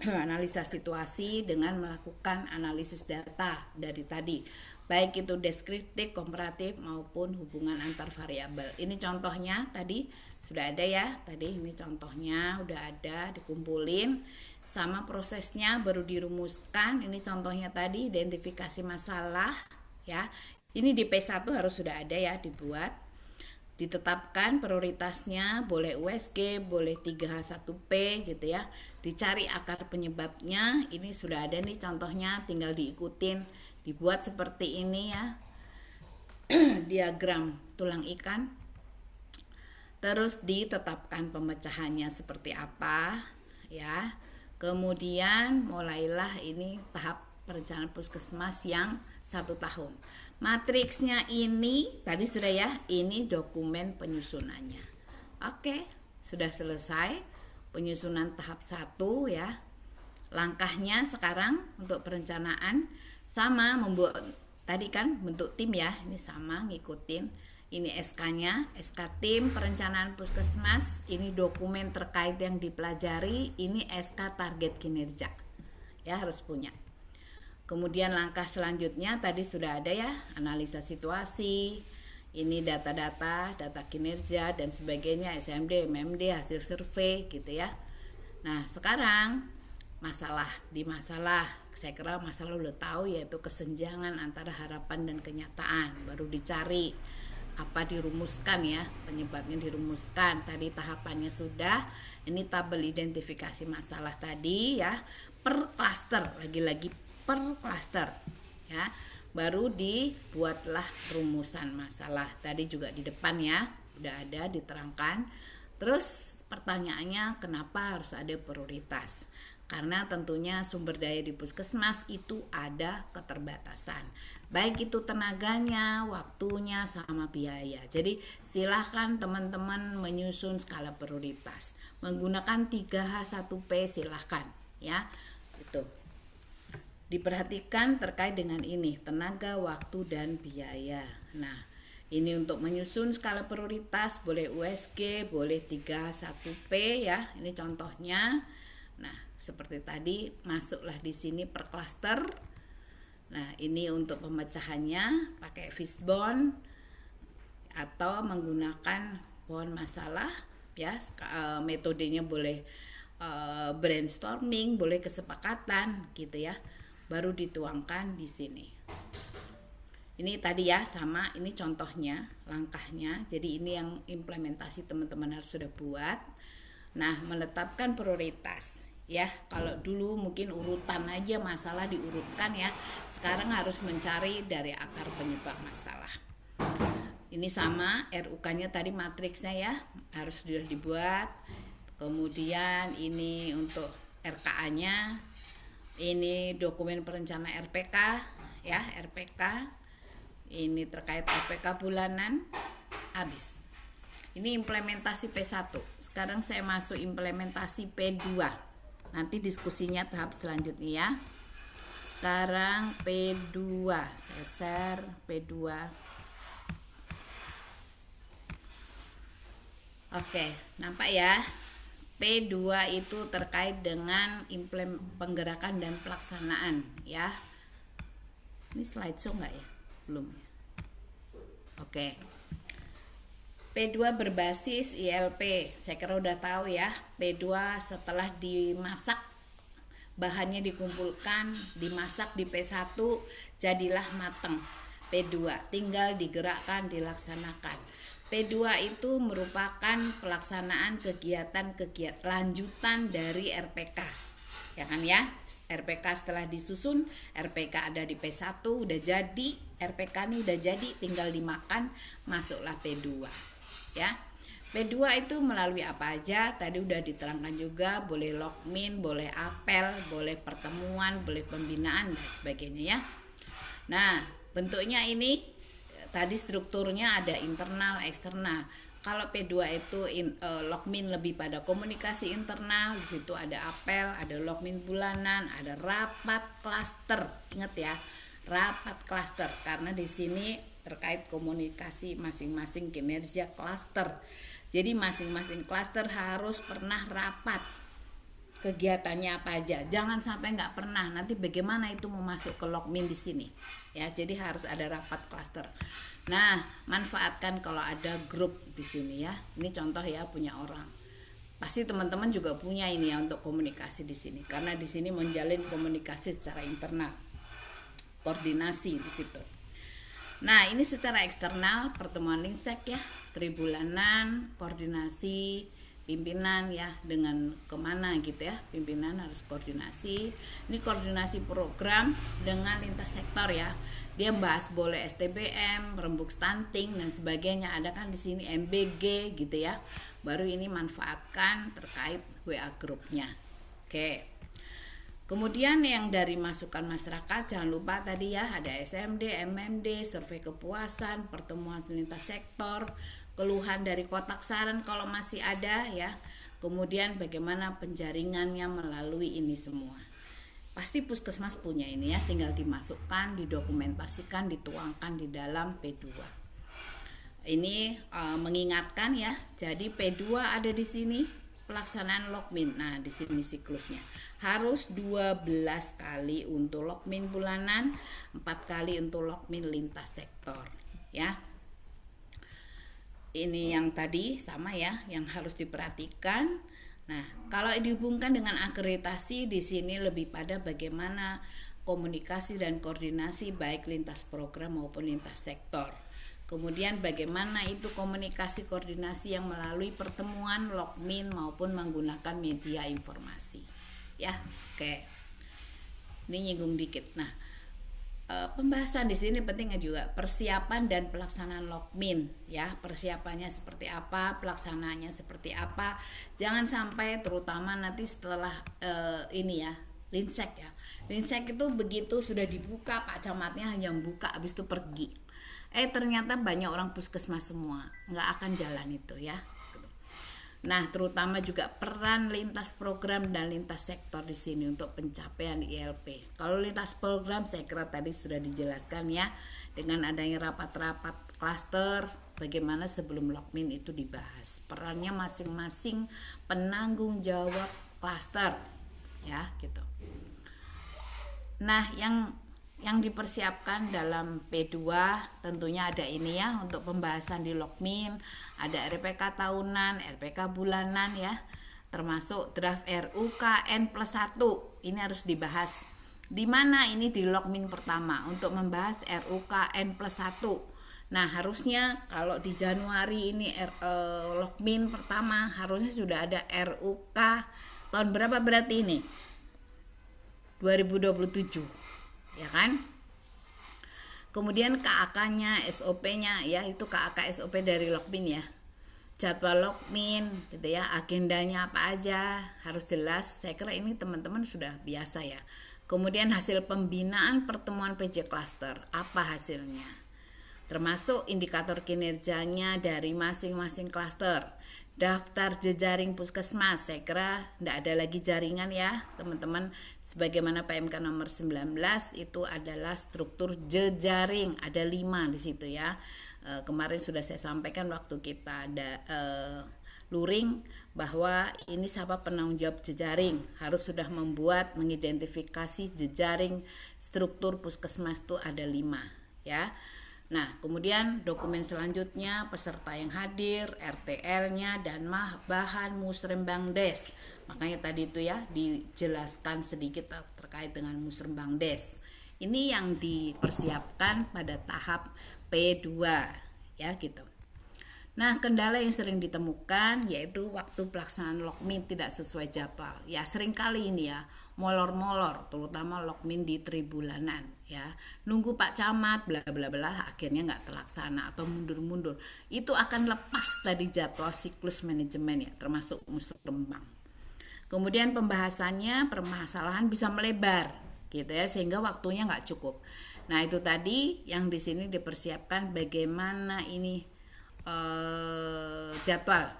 analisa situasi dengan melakukan analisis data dari tadi, baik itu deskriptif, komparatif maupun hubungan antar variabel. Ini contohnya tadi sudah ada ya, tadi ini contohnya udah ada, dikumpulin. Sama prosesnya baru dirumuskan. Ini contohnya tadi identifikasi masalah ya. Ini di P1 harus sudah ada ya, dibuat. Ditetapkan prioritasnya, boleh USG, boleh 3H1P gitu ya. Dicari akar penyebabnya, ini sudah ada nih contohnya, tinggal diikutin. Dibuat seperti ini ya, diagram tulang ikan. Terus ditetapkan pemecahannya seperti apa ya. Kemudian mulailah ini tahap perencanaan puskesmas yang 1 tahun. Matriksnya ini tadi sudah ya, ini dokumen penyusunannya. Oke, sudah selesai penyusunan tahap 1 ya. Langkahnya sekarang untuk perencanaan sama, membuat tadi kan bentuk tim ya, ini sama ngikutin. Ini SK-nya, SK tim perencanaan puskesmas, ini dokumen terkait yang dipelajari, ini SK target kinerja. Ya, harus punya. Kemudian langkah selanjutnya tadi sudah ada ya, analisa situasi, ini data-data, data kinerja dan sebagainya, SMD, MMD, hasil survei gitu ya. Nah, sekarang masalah, saya kira masalah udah tahu, yaitu kesenjangan antara harapan dan kenyataan. Baru dicari apa, dirumuskan ya, penyebabnya dirumuskan. Tadi tahapannya sudah, ini tabel identifikasi masalah tadi ya, per klaster, lagi-lagi per klaster ya, baru dibuatlah rumusan masalah. Tadi juga di depan ya udah ada diterangkan. Terus pertanyaannya, kenapa harus ada prioritas? Karena tentunya sumber daya di puskesmas itu ada keterbatasan, baik itu tenaganya, waktunya, sama biaya. Jadi silahkan teman-teman menyusun skala prioritas menggunakan 3H1P, silahkan ya. Itu diperhatikan terkait dengan ini, tenaga, waktu, dan biaya. Nah, ini untuk menyusun skala prioritas, boleh USG, boleh 3H1P ya. Ini contohnya. Nah, seperti tadi, masuklah di sini per klaster. Nah, ini untuk pemecahannya pakai fishbone atau menggunakan pohon masalah ya. Metodenya boleh brainstorming, boleh kesepakatan gitu ya. Baru dituangkan di sini. Ini tadi ya sama, ini contohnya, langkahnya. Jadi ini yang implementasi teman-teman harus sudah buat. Nah, menetapkan prioritas ya. Kalau dulu mungkin urutan aja masalah diurutkan ya. Sekarang harus mencari dari akar penyebab masalah. Ini sama RUK-nya tadi matriksnya ya, harus sudah dibuat. Kemudian ini untuk RKA-nya, ini dokumen perencana RPK ya, RPK. Ini terkait RPK bulanan, habis. Ini implementasi P1. Sekarang saya masuk implementasi P2. Nanti diskusinya tahap selanjutnya ya. Sekarang P2, saya share P2. Oke, nampak ya. P2 itu terkait dengan penggerakan dan pelaksanaan ya. Ini slideshow enggak ya? Belum. Oke. P2 berbasis ILP. Saya kira udah tahu ya. P2 setelah dimasak, bahannya dikumpulkan, dimasak di P1, jadilah mateng. P2 tinggal digerakkan, dilaksanakan. P2 itu merupakan pelaksanaan kegiatan-kegiatan lanjutan dari RPK. Ya kan ya? RPK setelah disusun, RPK ada di P1 udah jadi, RPK ini udah jadi, tinggal dimakan, masuklah P2. Ya. P2 itu melalui apa aja? Tadi udah diterangkan juga, boleh lokmin, boleh apel, boleh pertemuan, boleh pembinaan dan sebagainya ya. Nah, bentuknya ini tadi strukturnya ada internal, eksternal. Kalau P2 itu lokmin lebih pada komunikasi internal, di situ ada apel, ada lokmin bulanan, ada rapat klaster. Ingat ya, rapat klaster karena di sini terkait komunikasi masing-masing kinerja klaster. Jadi masing-masing klaster harus pernah rapat. Kegiatannya apa aja, jangan sampai nggak pernah, nanti bagaimana itu mau masuk ke lokmin di sini ya. Jadi harus ada rapat klaster. Nah, manfaatkan kalau ada grup di sini ya. Ini contoh ya, punya orang, pasti teman-teman juga punya ini ya untuk komunikasi di sini, karena di sini menjalin komunikasi secara internal, koordinasi di situ. Nah, ini secara eksternal, pertemuan linsek ya, tribulanan, koordinasi pimpinan ya, dengan kemana gitu ya, pimpinan harus koordinasi. Ini koordinasi program dengan lintas sektor ya, dia bahas boleh STBM, rembuk stunting dan sebagainya, ada kan di sini MBG gitu ya. Baru ini manfaatkan terkait WA grupnya. Oke. Kemudian yang dari masukan masyarakat, jangan lupa tadi ya, ada SMD, MMD, survei kepuasan, pertemuan lintas sektor, keluhan dari kotak saran kalau masih ada ya. Kemudian bagaimana penjaringannya melalui ini semua. Pasti puskesmas punya ini ya, tinggal dimasukkan, didokumentasikan, dituangkan di dalam P2. Ini mengingatkan ya. Jadi P2 ada di sini pelaksanaan lokmin. Nah, di sini siklusnya. Harus 12 kali untuk lokmin bulanan, 4 kali untuk lokmin lintas sektor ya. Ini yang tadi sama ya, yang harus diperhatikan. Nah, kalau dihubungkan dengan akreditasi di sini lebih pada bagaimana komunikasi dan koordinasi baik lintas program maupun lintas sektor. Kemudian bagaimana itu komunikasi koordinasi yang melalui pertemuan, lokmin maupun menggunakan media informasi. Ya, oke. Ini nyinggung dikit. Nah, pembahasan di sini pentingnya juga persiapan dan pelaksanaan lokmin ya. Persiapannya seperti apa, pelaksanaannya seperti apa. Jangan sampai terutama nanti setelah ini ya, linsek ya. Linsek itu begitu sudah dibuka, Pak Camatnya hanya buka habis itu pergi. Ternyata banyak orang puskesmas semua, nggak akan jalan itu ya. Nah, terutama juga peran lintas program dan lintas sektor di sini untuk pencapaian ILP. Kalau lintas program saya kira tadi sudah dijelaskan ya, dengan adanya rapat-rapat klaster, bagaimana sebelum lokmin itu dibahas. Perannya masing-masing penanggung jawab klaster ya, gitu. Nah, yang dipersiapkan dalam P2 tentunya ada ini ya, untuk pembahasan di lokmin, ada RPK tahunan, RPK bulanan ya, termasuk draft RUKN plus 1 ini harus dibahas. Di mana ini di lokmin pertama untuk membahas RUKN plus 1. Nah, harusnya kalau di Januari ini lokmin pertama harusnya sudah ada RUK tahun berapa berarti ini? 2027. Ya kan? Kemudian KAK-nya, SOP-nya ya, itu KAK SOP dari Lokmin ya. Jadwal Lokmin gitu ya, agendanya apa aja harus jelas. Saya kira ini teman-teman sudah biasa ya. Kemudian hasil pembinaan pertemuan PJ Cluster, apa hasilnya? Termasuk indikator kinerjanya dari masing-masing klaster. Daftar jejaring puskesmas, saya kira tidak ada lagi jaringan ya teman-teman, sebagaimana PMK nomor 19 itu adalah struktur jejaring, ada 5 di situ ya. Kemarin sudah saya sampaikan waktu kita ada luring bahwa ini siapa penanggung jawab jejaring, harus sudah mengidentifikasi jejaring struktur puskesmas itu ada 5 ya. Nah, kemudian dokumen selanjutnya peserta yang hadir, RTL-nya dan bahan musrembangdes. Makanya tadi itu ya dijelaskan sedikit terkait dengan musrembangdes. Ini yang dipersiapkan pada tahap P2 ya gitu. Nah, kendala yang sering ditemukan yaitu waktu pelaksanaan Lokmin tidak sesuai jadwal. Ya, sering kali ini ya molor-molor, terutama Lokmin di tribulanan ya. Nunggu Pak Camat bla bla bla akhirnya nggak terlaksana atau mundur-mundur. Itu akan lepas tadi jadwal siklus manajemen ya, termasuk musrembang. Kemudian pembahasannya permasalahan bisa melebar gitu ya, sehingga waktunya nggak cukup. Nah, itu tadi yang di sini dipersiapkan bagaimana ini jadwal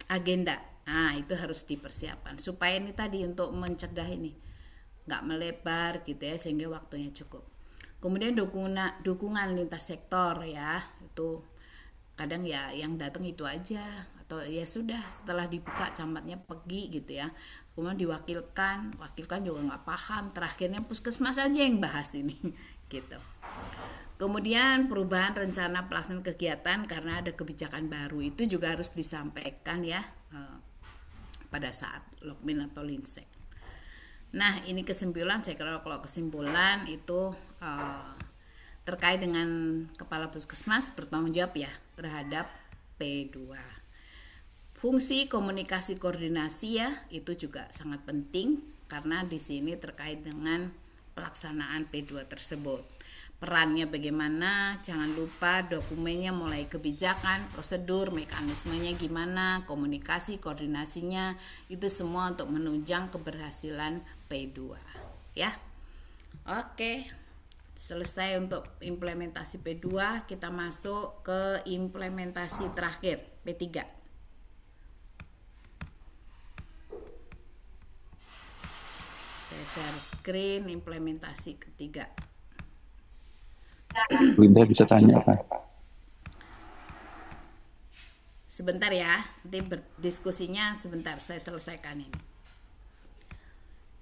agenda. Nah, itu harus dipersiapkan supaya ini tadi untuk mencegah ini nggak melebar gitu ya, sehingga waktunya cukup. Kemudian dukungan lintas sektor ya, itu kadang ya yang datang itu aja, atau ya sudah setelah dibuka camatnya pergi gitu ya, kemudian wakilkan juga nggak paham, terakhirnya puskesmas aja yang bahas ini gitu. Kemudian perubahan rencana pelaksanaan kegiatan karena ada kebijakan baru, itu juga harus disampaikan ya pada saat Lokmin atau Linsek. Nah, ini kesimpulan, saya kira kalau kesimpulan itu terkait dengan kepala puskesmas bertanggung jawab ya terhadap P2. Fungsi komunikasi koordinasi ya itu juga sangat penting karena di sini terkait dengan pelaksanaan P2 tersebut. Perannya bagaimana, jangan lupa dokumennya mulai kebijakan, prosedur, mekanismenya gimana, komunikasi, koordinasinya, itu semua untuk menunjang keberhasilan P2 ya. Oke, selesai untuk implementasi P2, kita masuk ke implementasi terakhir P3. Saya share screen implementasi ketiga. Linda bisa tanya apa? Sebentar ya, nanti berdiskusinya sebentar, saya selesaikan ini.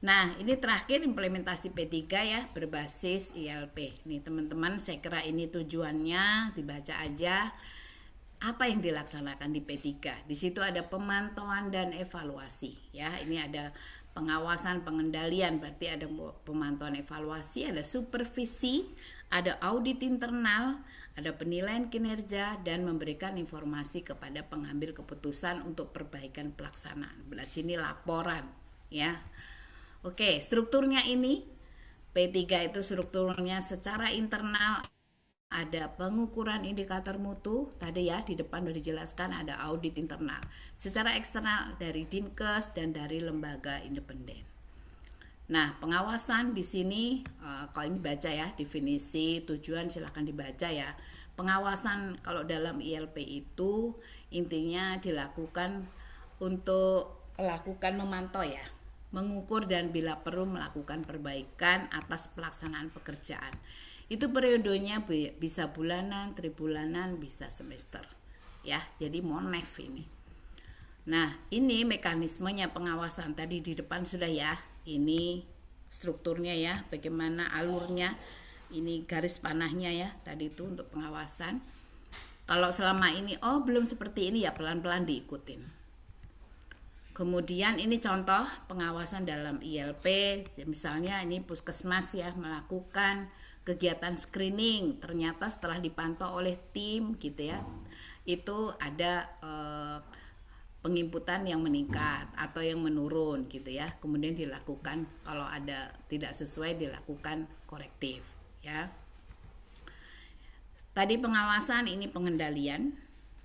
Nah, ini terakhir implementasi P3 ya, berbasis ILP. Nih teman-teman, saya kira ini tujuannya, dibaca aja apa yang dilaksanakan di P3. Di situ ada pemantauan dan evaluasi ya. Ini ada pengawasan, pengendalian, berarti ada pemantauan, evaluasi, ada supervisi, ada audit internal, ada penilaian kinerja, dan memberikan informasi kepada pengambil keputusan untuk perbaikan pelaksanaan. Berarti ini laporan ya. Oke, strukturnya ini P3 itu strukturnya secara internal ada pengukuran indikator mutu, tadi ya di depan sudah dijelaskan ada audit internal. Secara eksternal dari Dinkes dan dari lembaga independen. Nah, pengawasan di sini kalau ini baca ya definisi tujuan, silahkan dibaca ya. Pengawasan kalau dalam ILP itu intinya dilakukan untuk melakukan memantau ya, mengukur dan bila perlu melakukan perbaikan atas pelaksanaan pekerjaan. Itu periodenya bisa bulanan, tribulanan, bisa semester ya. Jadi monef ini. Nah, ini mekanismenya pengawasan tadi di depan sudah ya. Ini strukturnya ya, bagaimana alurnya, ini garis panahnya ya, tadi itu untuk pengawasan. Kalau selama ini belum seperti ini ya pelan-pelan diikutin. Kemudian ini contoh pengawasan dalam ILP, misalnya ini puskesmas ya melakukan kegiatan screening, ternyata setelah dipantau oleh tim gitu ya, itu ada penginputan yang meningkat atau yang menurun gitu ya, kemudian dilakukan kalau ada tidak sesuai dilakukan korektif ya. Tadi pengawasan, ini pengendalian.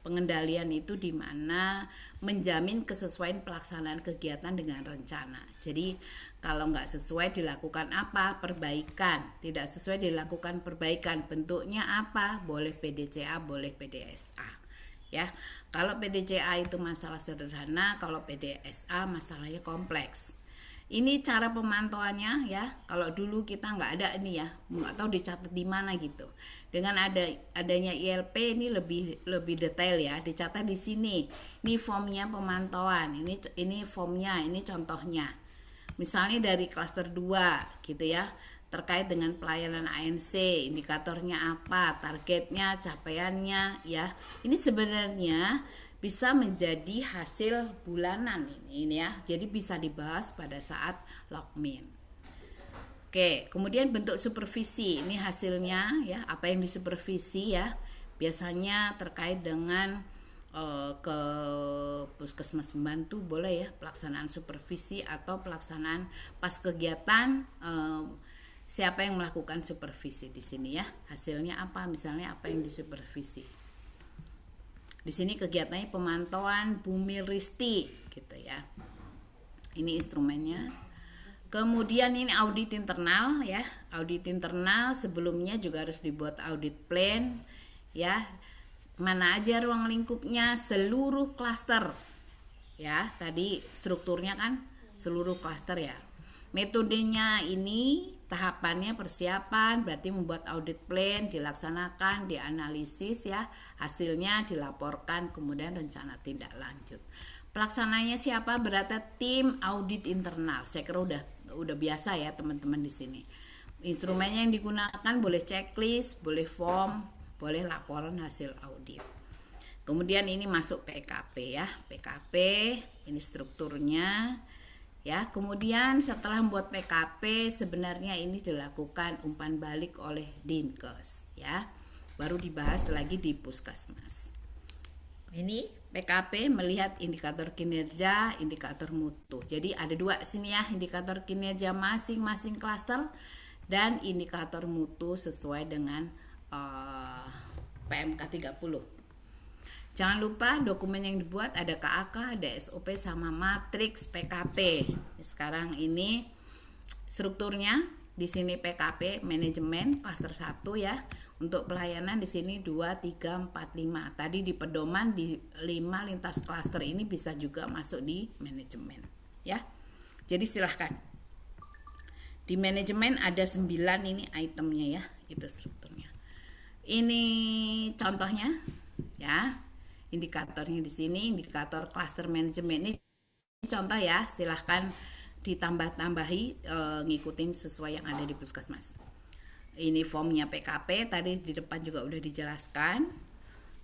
Pengendalian itu di mana menjamin kesesuaian pelaksanaan kegiatan dengan rencana. Jadi kalau nggak sesuai dilakukan apa? Perbaikan. Tidak sesuai dilakukan perbaikan. Bentuknya apa? Boleh PDCA, boleh PDSA. Ya, kalau PDCA itu masalah sederhana, kalau PDSA masalahnya kompleks. Ini cara pemantauannya ya. Kalau dulu kita nggak ada ini ya, nggak tahu dicatat di mana gitu. Dengan adanya ILP ini lebih detail ya, dicatat di sini. Ini formnya pemantauan, ini formnya, ini contohnya. Misalnya dari klaster 2 gitu ya, terkait dengan pelayanan ANC, indikatornya apa, targetnya, capaiannya ya. Ini sebenarnya bisa menjadi hasil bulanan ini ya. Jadi bisa dibahas pada saat logmin. Oke, kemudian bentuk supervisi. Ini hasilnya ya, apa yang disupervisi ya. Biasanya terkait dengan ke puskesmas membantu boleh ya, pelaksanaan supervisi atau pelaksanaan pas kegiatan siapa yang melakukan supervisi di sini ya. Hasilnya apa? Misalnya apa yang disupervisi. Di sini kegiatannya pemantauan Bumi Risti gitu ya. Ini instrumennya. Kemudian ini audit internal ya. Audit internal sebelumnya juga harus dibuat audit plan ya. Mana aja ruang lingkupnya, seluruh klaster. Ya, tadi strukturnya kan seluruh klaster ya. Metodenya ini tahapannya persiapan, berarti membuat audit plan, dilaksanakan, dianalisis ya, hasilnya dilaporkan, kemudian rencana tindak lanjut. Pelaksananya siapa? Berarti tim audit internal. Saya kira udah biasa ya teman-teman di sini. Instrumennya yang digunakan boleh checklist, boleh form, boleh laporan hasil audit. Kemudian ini masuk PKP ya, PKP ini strukturnya. Ya, kemudian setelah membuat PKP sebenarnya ini dilakukan umpan balik oleh Dinkes ya. Baru dibahas lagi di Puskesmas. Ini PKP melihat indikator kinerja, indikator mutu. Jadi ada dua sini ya, indikator kinerja masing-masing klaster dan indikator mutu sesuai dengan PMK 30. Jangan lupa dokumen yang dibuat ada KAK, ada SOP sama matriks PKP. Sekarang ini strukturnya di sini PKP manajemen klaster 1 ya. Untuk pelayanan di sini 2, 3, 4, 5. Tadi di pedoman di 5 lintas klaster ini bisa juga masuk di manajemen ya. Jadi silahkan. Di manajemen ada 9 ini itemnya ya, itu strukturnya. Ini contohnya ya. Indikatornya di sini, indikator cluster manajemen ini contoh ya, silahkan ditambah-tambahi ngikutin sesuai yang ada di Puskesmas. Ini formnya PKP, tadi di depan juga udah dijelaskan.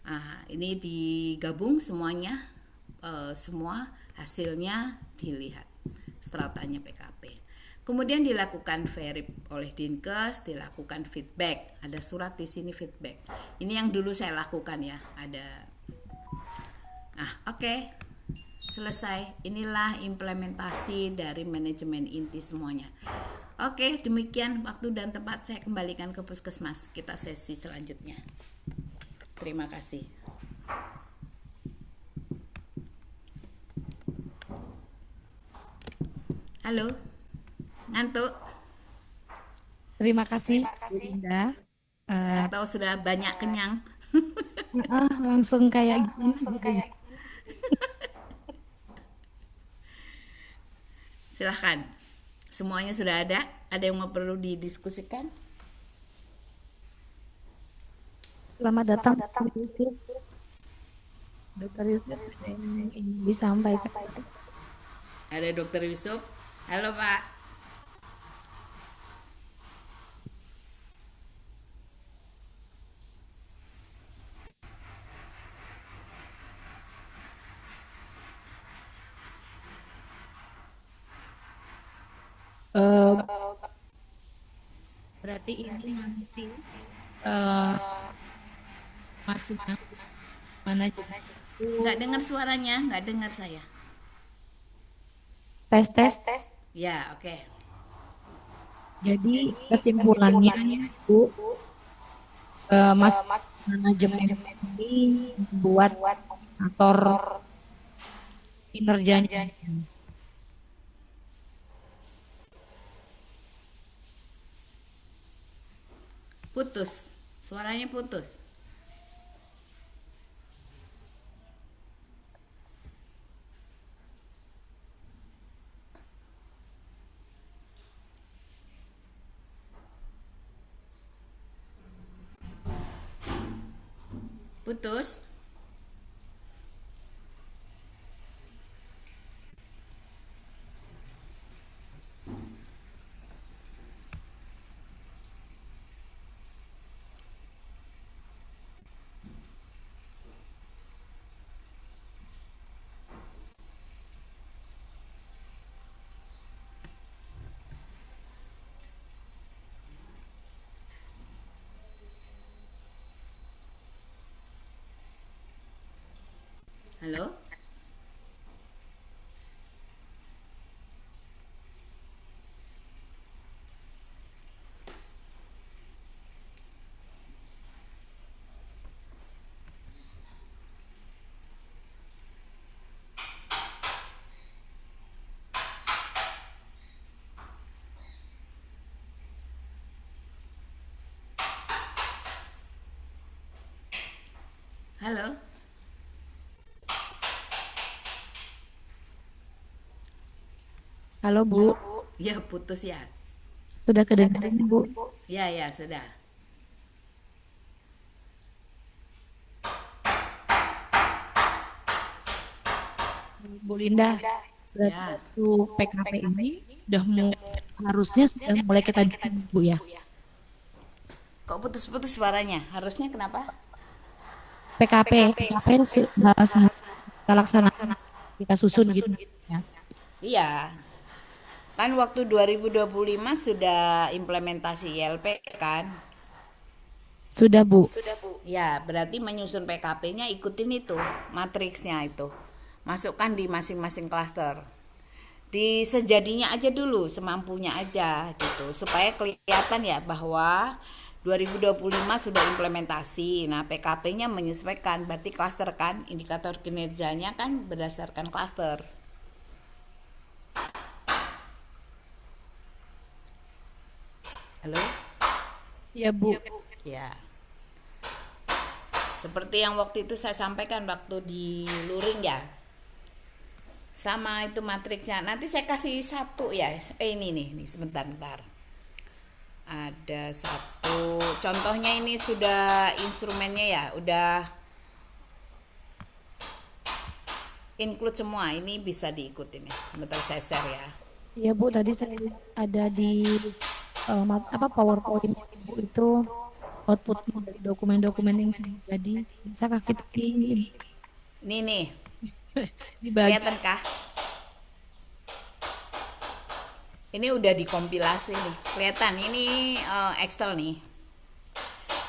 Nah, ini digabung semuanya, semua hasilnya dilihat, stratanya PKP. Kemudian dilakukan verif oleh Dinkes, dilakukan feedback. Ada surat di sini feedback. Ini yang dulu saya lakukan ya, ada. Oke. Selesai. Inilah implementasi dari manajemen inti semuanya. Oke, demikian waktu dan tempat saya kembalikan ke Puskesmas. Kita sesi selanjutnya. Terima kasih. Halo. Ngantuk? Terima kasih, Bu Linda. Atau sudah banyak kenyang? Langsung kayak gini. Silahkan. Semuanya sudah ada. Ada yang mau perlu didiskusikan? Selamat datang, Dr. Yusuf. Dr. Yusuf ada yang ingin disampaikan. Ada Dr. Yusuf. Halo Pak. Berarti ini nanti masuknya mana juga Nggak dengar suaranya, nggak dengar saya. tes. Ya, oke. Jadi kesimpulannya Bu, manajemen ini membuat indikator kinerjanya. Putus, suaranya putus. Putus. Halo? Halo? Halo Bu, Ya putus ya. sudah kedengaran Bu? Ya ya sudah. Bu Linda, berarti Ya. waktu PKP ini harusnya sudah mulai kita dukung Bu ya. Kok putus-putus suaranya? Harusnya kenapa? PKP kita laksanakan, kita susun gitu ya. Iya. Kan waktu 2025 sudah implementasi ILP kan? Sudah Bu. Ya, berarti menyusun PKP-nya ikutin itu, matriksnya itu. Masukkan di masing-masing klaster. Di sejadinya aja dulu, semampunya aja gitu. Supaya kelihatan ya bahwa 2025 sudah implementasi. Nah, PKP-nya menyesuaikan, berarti klaster kan, indikator kinerjanya kan berdasarkan klaster. Halo? Ya Bu. Ya. Seperti yang waktu itu saya sampaikan waktu di luring ya. Sama itu matriksnya. Nanti saya kasih satu ya. Ini nih, sebentar. Ada satu. Contohnya ini sudah instrumennya ya, udah include semua. Ini bisa diikutin ya. Sebentar saya share ya. Ya Bu, tadi saya ada di PowerPoint Bu itu output dari dokumen-dokumen yang sudah jadi. Bisakah kita Ini nih, dibagi? kelihatan kah? Ini udah dikompilasi nih. Kelihatan ini Excel nih.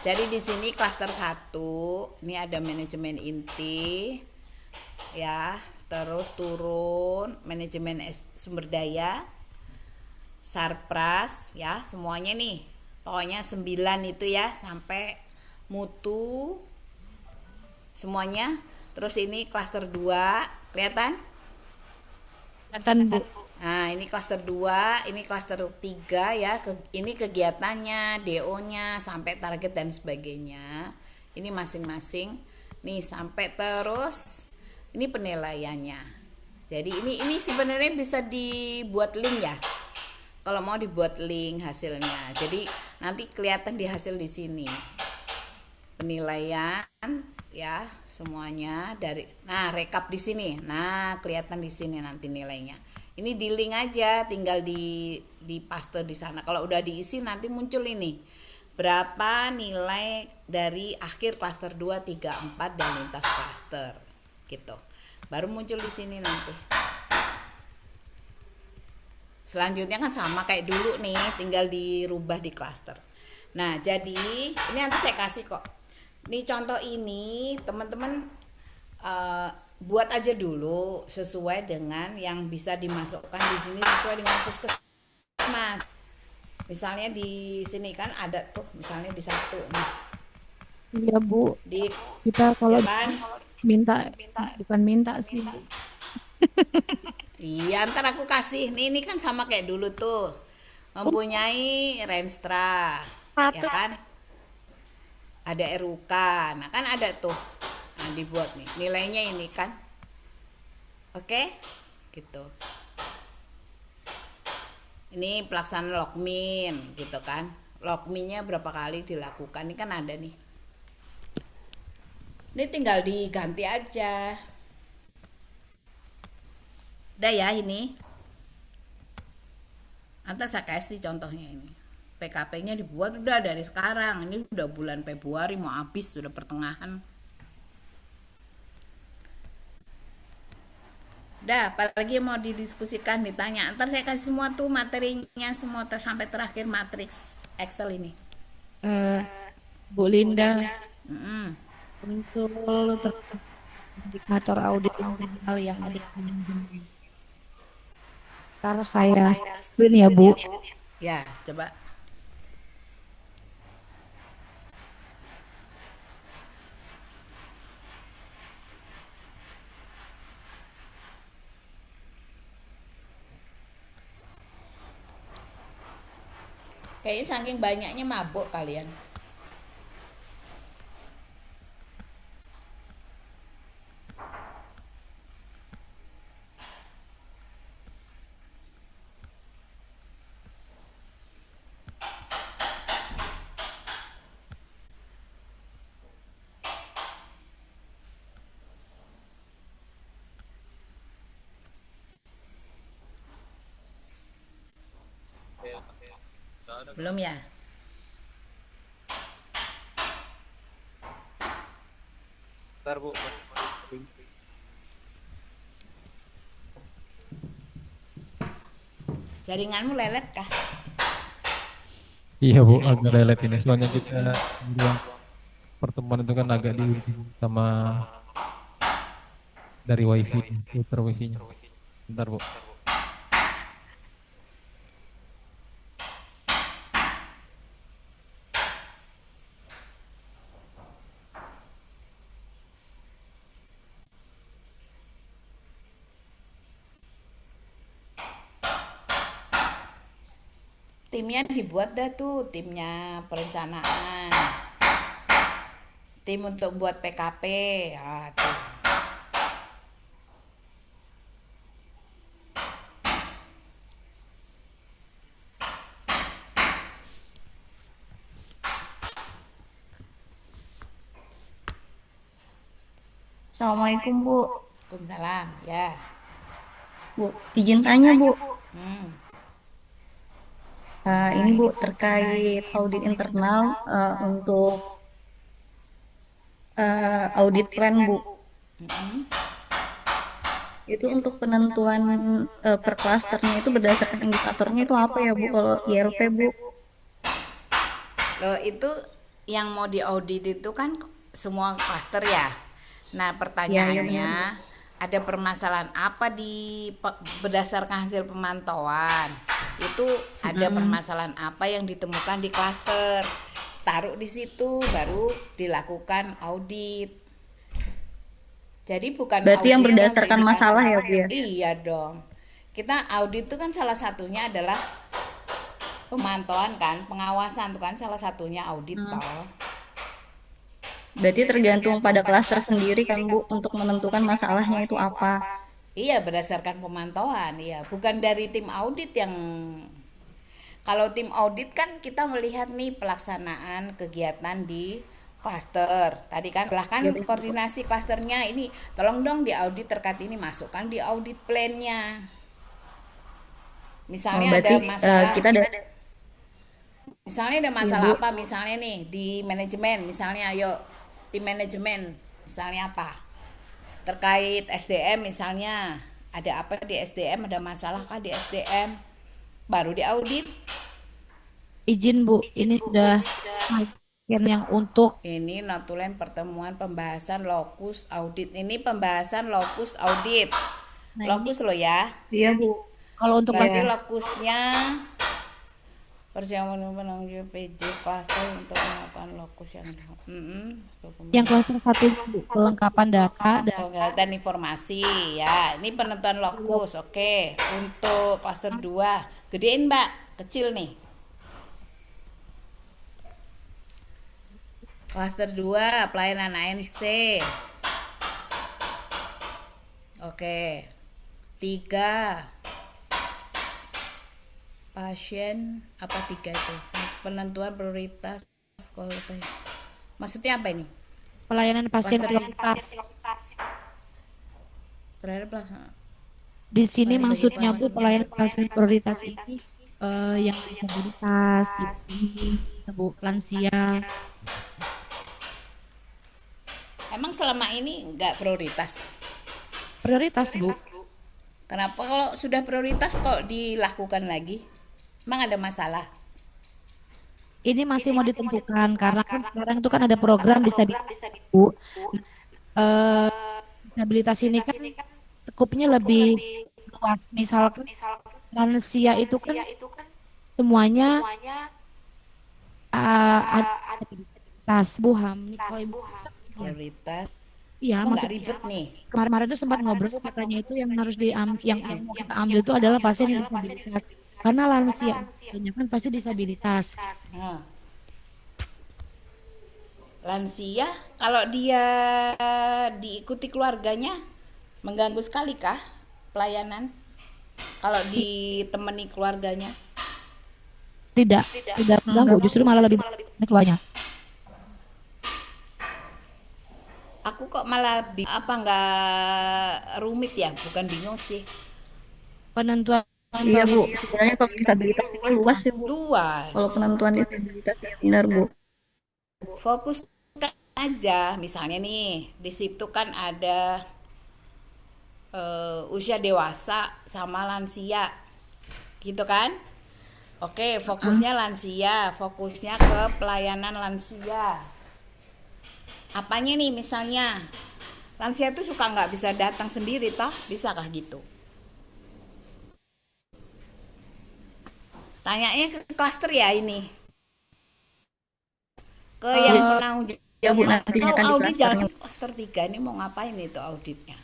Jadi di sini klaster 1, ini ada manajemen inti. Ya, terus turun manajemen sumber daya, sarpras ya, semuanya nih. Pokoknya 9 itu ya, sampai mutu semuanya. Terus ini klaster 2, kelihatan? Kelihatan Bu. Nah, ini klaster 2, ini klaster 3 ya. Ini kegiatannya, DO-nya, sampai target dan sebagainya. Ini masing-masing. Nih, sampai terus ini penilaiannya. Jadi ini sebenarnya bisa dibuat link ya. Kalau mau dibuat link hasilnya. Jadi nanti kelihatan di hasil di sini. Penilaian ya, semuanya dari rekap di sini. Nah, kelihatan di sini nanti nilainya. Ini di link aja, tinggal di paste di sana. Kalau udah diisi nanti muncul ini. Berapa nilai dari akhir klaster 2, 3, 4 dan lintas klaster. Gitu. Baru muncul di sini nanti. Selanjutnya kan sama kayak dulu nih, tinggal dirubah di klaster. Nah, jadi ini nanti saya kasih kok. Ini contoh ini, teman-teman buat aja dulu sesuai dengan yang bisa dimasukkan di sini, sesuai dengan puskesmas. Misalnya di sini kan ada tuh, misalnya di 1 nih. Iya Bu, Di kita kalau ya kan? minta, bukan minta sih Bu. Iya, ntar aku kasih. Ini kan sama kayak dulu tuh. Mempunyai Renstra, ya kan? Ada RUK. Nah, kan ada tuh. Nah, dibuat nih. Nilainya ini kan. Oke? Gitu. Ini pelaksanaan lokmin, gitu kan. Lokminnya berapa kali dilakukan. Ini kan ada nih. Ini tinggal diganti aja. Udah ya ini. Nanti saya kasih contohnya ini. PKP-nya dibuat udah dari sekarang. Ini udah bulan Februari mau habis, sudah pertengahan. Udah, apalagi mau didiskusikan, ditanya. Ntar saya kasih semua tuh materinya semua sampai terakhir matriks Excel ini. Eh, Bu Linda, Mm-mm. untuk indikator audit internal yang ada di manajemen. Ntar saya screen ya Bu. Ya, coba. Kayaknya saking banyaknya mabuk kalian. Belum ya? Ntar Bu. Jaringanmu lelet kah? Iya Bu, agak lelet ini. Soalnya kita di ruang pertemuan itu kan agak di sama dari wifi, filter wifi-nya. Bentar Bu. Timnya dibuat dah tuh, timnya perencanaan. Tim untuk buat PKP. Ya, tuh. Assalamualaikum Bu. Waalaikumsalam. Ya. Bu, izin tanya Bu. Hmm. Ini Bu terkait audit internal untuk audit plan Bu. Mm-mm. Itu untuk penentuan per klasternya itu berdasarkan indikatornya itu apa ya Bu kalau ILP Bu? Loh, itu yang mau diaudit itu kan semua klaster ya. Nah, Ya benar pertanyaannya Bu. ada permasalahan apa berdasarkan hasil pemantauan? Itu ada Mm-mm. permasalahan apa yang ditemukan di klaster? Taruh di situ baru dilakukan audit. Jadi bukan Berarti yang auditnya untuk berdasarkan masalah indikator. ya Bu ya? Iya dong. Kita audit itu kan salah satunya adalah pemantauan kan, pengawasan itu kan salah satunya audit Hmm. toh. Berarti tergantung pada klaster sendiri kan Bu untuk menentukan masalahnya itu apa. Iya, berdasarkan pemantauan, iya. Bukan dari tim audit yang kalau tim audit kan kita melihat nih pelaksanaan kegiatan di klaster. Tadi kan bahkan Ya benar Bu. koordinasi klasternya ini tolong dong di audit terkait ini masukkan di audit plan-nya. Oh, Misalnya berarti ada masalah kita ada Misalnya ada ya masalah Bu. apa misalnya nih di manajemen, misalnya ayo tim manajemen misalnya apa? Terkait SDM misalnya, ada apa di SDM, ada masalah kah di SDM? Baru diaudit. Izin Bu, ini sudah bagian yang untuk Ini notulen pertemuan pembahasan lokus audit. Ini pembahasan lokus audit. nah ini Lokus lo ya. Iya Bu. kalau untuk Berarti Ya. lokusnya persiapan penanggung PJ klaster untuk melakukan lokus yang Yang klaster satu Bu, kelengkapan data dan kelihatan informasi ya. Ini penentuan lokus. Oke. Untuk klaster 2 gedein Mbak, kecil nih. Klaster 2 pelayanan ANC. Oke. 3 pasien apa 3 itu? Penentuan prioritas kualitas. Maksudnya apa ini? pelayanan pasien Klaster prioritas. Terhadap pelaksanaan. Di sini maksudnya Bu, pelayanan pasien prioritas ini yang disabilitas, ibu, Bu, lansia. Emang selama ini nggak prioritas? Prioritas Bu. Kenapa kalau sudah prioritas kok dilakukan lagi? Emang ada masalah? Ini masih mau ditentukan karena kan sekarang itu kan ada program disabilitas Bu. Eh, disabilitas ini kan skupnya lebih luas. Misalkan lansia itu kan semuanya ada disabilitas Bu Hamid. Kalau Ibu Prioritas. iya, Kok nggak maksud ribet nih? kemarin-kemarin itu sempat ngobrol katanya itu yang harus yang mau kita ambil itu adalah pasien yang disabilitas. Karena lansia banyak kan pasti disabilitas. Nah, lansia kalau dia diikuti keluarganya mengganggu sekali kah pelayanan? Kalau ditemani keluarganya? Tidak mengganggu, justru malah lebih banyak keluarnya. Aku kok malah apa nggak rumit ya? Bukan bingung sih. Penentuan Iya Bu, sebenarnya kalau disabilitas ini luas sih Bu. Kalau Luas. penentuan disabilitas ya benar Bu. Fokus aja. Misalnya nih di situ kan ada usia dewasa sama lansia, gitu kan? Oke, fokusnya lansia, fokusnya ke pelayanan lansia. Apanya nih misalnya? Lansia itu suka nggak bisa datang sendiri toh? Bisakah gitu? Tanyanya ke klaster ya ini. Ke yang penanggung Ya Bu, jawab. nantinya Atau kan di audit jangan klasternya. klaster 3 ini mau ngapain itu auditnya?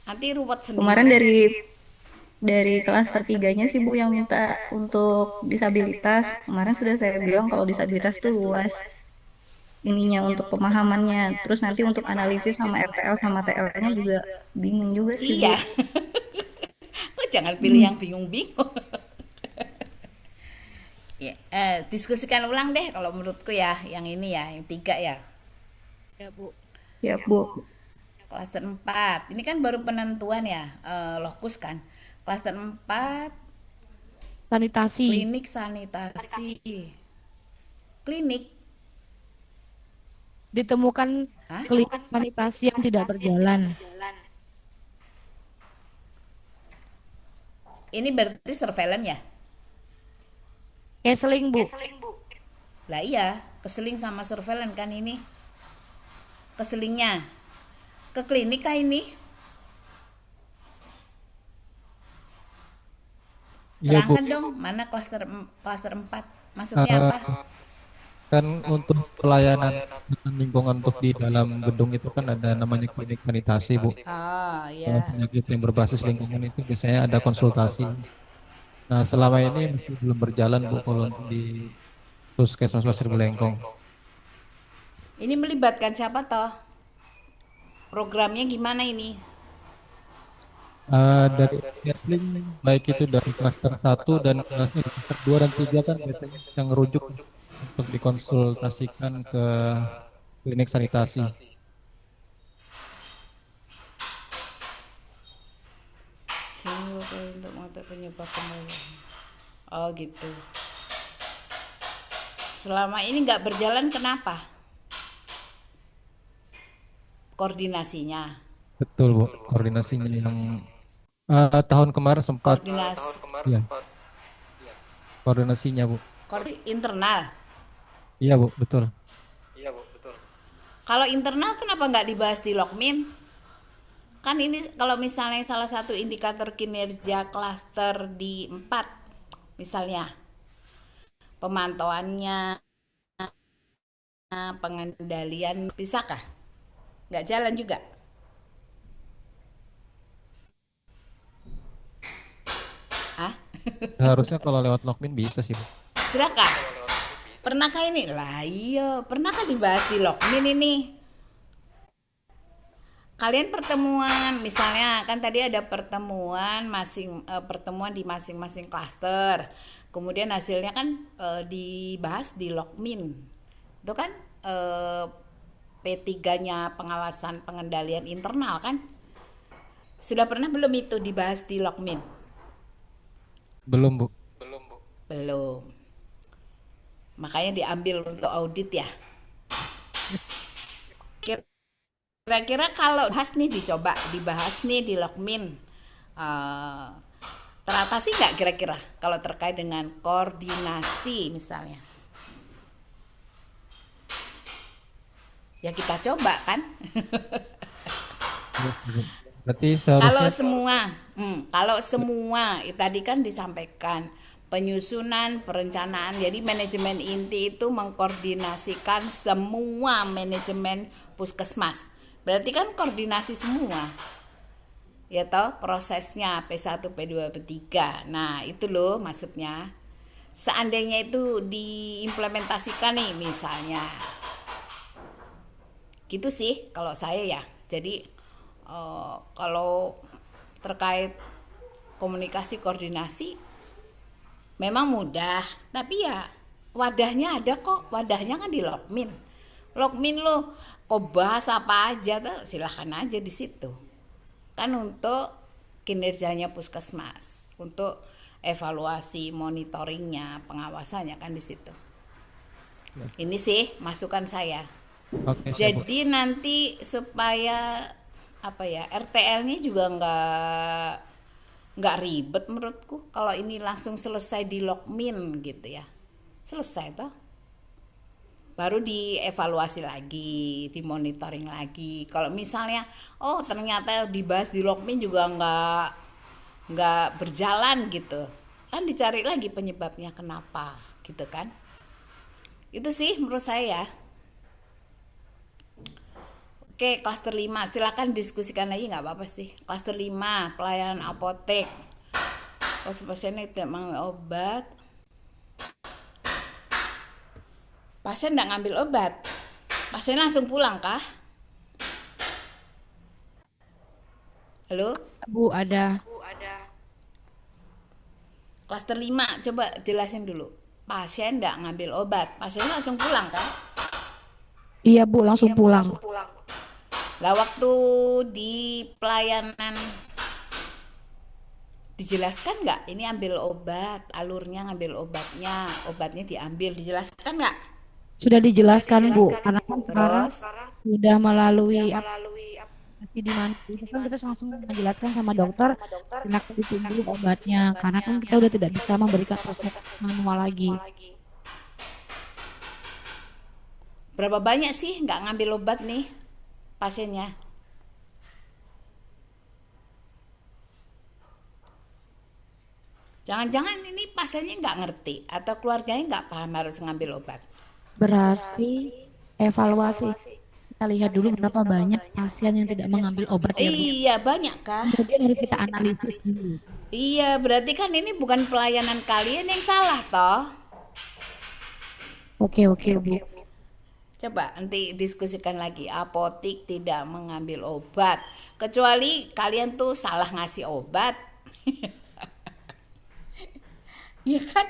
Nanti ruwet sendiri. Kemarin dari klaster 3-nya sih Bu yang minta untuk disabilitas. Kemarin sudah saya bilang kalau disabilitas itu luas ininya untuk pemahamannya. Terus nanti untuk analisis sama RTL sama TL-nya juga bingung juga sih Bu. Iya. Kok jangan pilih yang bingung-bingung. Ya, diskusikan ulang deh kalau menurutku ya, yang ini ya, yang 3 ya. ya Bu. Ya Bu. Klaster 4. Ini kan baru penentuan ya, lokus kan. Klaster 4 Sanitasi. klinik sanitasi. Klinik. Ditemukan Hah? klinik sanitasi yang tidak berjalan. Ini berarti surveillance ya? Keseling Bu. Lah iya, keseling sama surveillance kan ini. Keselingnya ke klinik kah ini? Iya Bu. Terangkan dong, mana klaster 4? Maksudnya Eh, apa? kan untuk pelayanan lingkungan untuk di dalam gedung itu kan ada namanya klinik sanitasi Bu. Oh, Kalau ya. penyakit yang berbasis lingkungan itu biasanya ada konsultasi. Nah, selama ini masih belum berjalan Bu kalau untuk di Puskesmas Pasir Belengkong. Ini melibatkan siapa toh? Programnya gimana ini? Dari Kesling, baik itu dari klaster 1 dan klaster 2 dan 3 kan biasanya yang ngerujuk untuk dikonsultasikan ke klinik sanitasi. Sini untuk mengetahui penyebab kematian. Oh gitu. Selama ini nggak berjalan kenapa? Koordinasinya. Betul Bu, koordinasinya yang tahun kemarin sempat Koordinasi ya, koordinasinya Bu. internal. Iya Bu, betul. Kalau internal kenapa nggak dibahas di Lokmin? Kan ini kalau misalnya salah satu indikator kinerja klaster di 4 misalnya. pemantauannya, pengendalian, bisakah? Nggak jalan juga? Ah, Harusnya kalau lewat login bisa sih, Bu. sudahkah? Pernahkah ini? Lah iya, pernahkah dibahas di Logmin ini? Kalian pertemuan, misalnya kan tadi ada pertemuan di masing-masing klaster. Kemudian hasilnya kan dibahas di Logmin. Itu kan P3-nya pengawasan pengendalian internal kan? Sudah pernah belum itu dibahas di Logmin? Belum, Bu. Belum. Makanya diambil untuk audit ya. Kira-kira kalau dibahas nih di Logmin, teratasi nggak kira-kira kalau terkait dengan koordinasi misalnya? Ya kita coba kan. Berarti Kalau seharusnya semua tadi kan disampaikan penyusunan, perencanaan. Jadi manajemen inti itu mengkoordinasikan semua manajemen puskesmas. Berarti kan koordinasi semua. Ya toh prosesnya P1, P2, P3. Nah, itu loh maksudnya. Seandainya itu diimplementasikan nih misalnya. Gitu sih kalau saya ya. Jadi kalau terkait komunikasi koordinasi memang mudah, tapi ya wadahnya ada kok. Wadahnya kan di Logmin. Logmin lo kok bahas apa aja tuh silahkan aja di situ. Kan untuk kinerjanya puskesmas, untuk evaluasi, monitoringnya, pengawasannya kan di situ. Ini sih masukan saya. oke, siap, Bu. Jadi nanti supaya RTL-nya juga nggak ribet menurutku kalau ini langsung selesai di Logmin gitu ya. Selesai toh. Baru dievaluasi lagi, dimonitoring lagi. Kalau misalnya ternyata dibahas di Logmin juga nggak berjalan gitu. Kan dicari lagi penyebabnya kenapa gitu kan. Itu sih menurut saya ya. Oke, klaster 5, silakan diskusikan lagi nggak apa-apa sih. Klaster 5, pelayanan apotek. Kalau pasiennya tidak mengambil obat, pasien nggak ngambil obat, pasien langsung pulang kah? Halo? Bu, ada. Klaster 5, coba jelasin dulu. Pasien nggak ngambil obat, pasien langsung pulang kah? Iya, Bu, langsung pulang. Lah waktu di pelayanan dijelaskan nggak ini ambil obat, alurnya ngambil obatnya diambil, dijelaskan nggak? Sudah dijelaskan, Bu, karena kan sekarang Terus sudah melalui aplikasi di mana itu kan kita langsung menjelaskan sama dokter silakan ditunggu obatnya karena kan kita udah tidak bisa memberikan resep manual lagi. berapa banyak sih nggak ngambil obat nih pasiennya? Jangan-jangan ini pasiennya nggak ngerti atau keluarganya nggak paham harus ngambil obat. Berarti evaluasi kita lihat dulu berapa banyak pasien yang tidak mengambil obat ya, Bu. Iya, banyak kah? Kemudian harus kita analisis dulu. Iya, berarti kan ini bukan pelayanan kalian yang salah toh. Oke, Bu. Coba nanti diskusikan lagi, apotik tidak mengambil obat. Kecuali kalian tuh salah ngasih obat. Iya kan?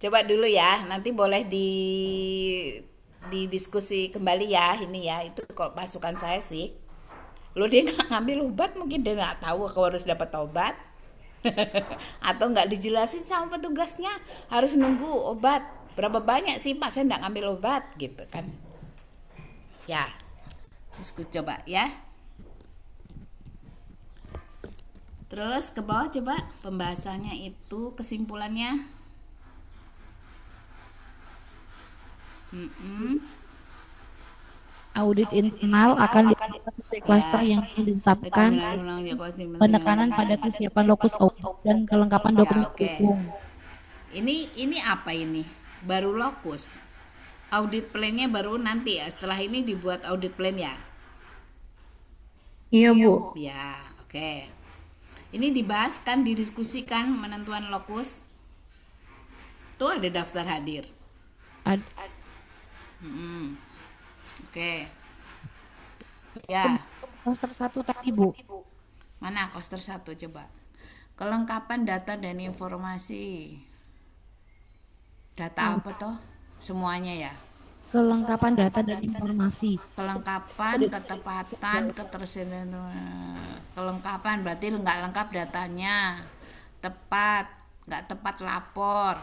Coba dulu ya, nanti boleh didiskusi kembali ya ini ya. Itu kalau masukan saya sih. Lo dia nggak ngambil obat, mungkin dia nggak tahu kalau harus dapat obat. Atau nggak dijelasin sama petugasnya harus nunggu obat. Berapa banyak sih pasien nggak ngambil obat gitu kan? Ya, diskusi coba ya. Terus ke bawah coba pembahasannya itu kesimpulannya. Audit internal akan dilakukan sesuai klaster yang ditetapkan, penekanan pada kesiapan lokus audit dan kelengkapan dokumen Oke. pendukung. Ini apa ini? Baru lokus. Audit plan-nya baru nanti ya. Setelah ini dibuat audit plan ya. Iya, Bu. Ya, oke. Ini dibahas kan, didiskusikan penentuan lokus. Tuh ada daftar hadir. Ad- Mm-mm. Oke. Ya, Klaster 1 tadi Bu. mana klaster 1 coba. Kelengkapan data dan informasi. Data apa toh? Semuanya ya. Kelengkapan data dan informasi. Kelengkapan, ketepatan, ketersediaan. Kelengkapan berarti nggak lengkap datanya. Tepat, nggak tepat lapor.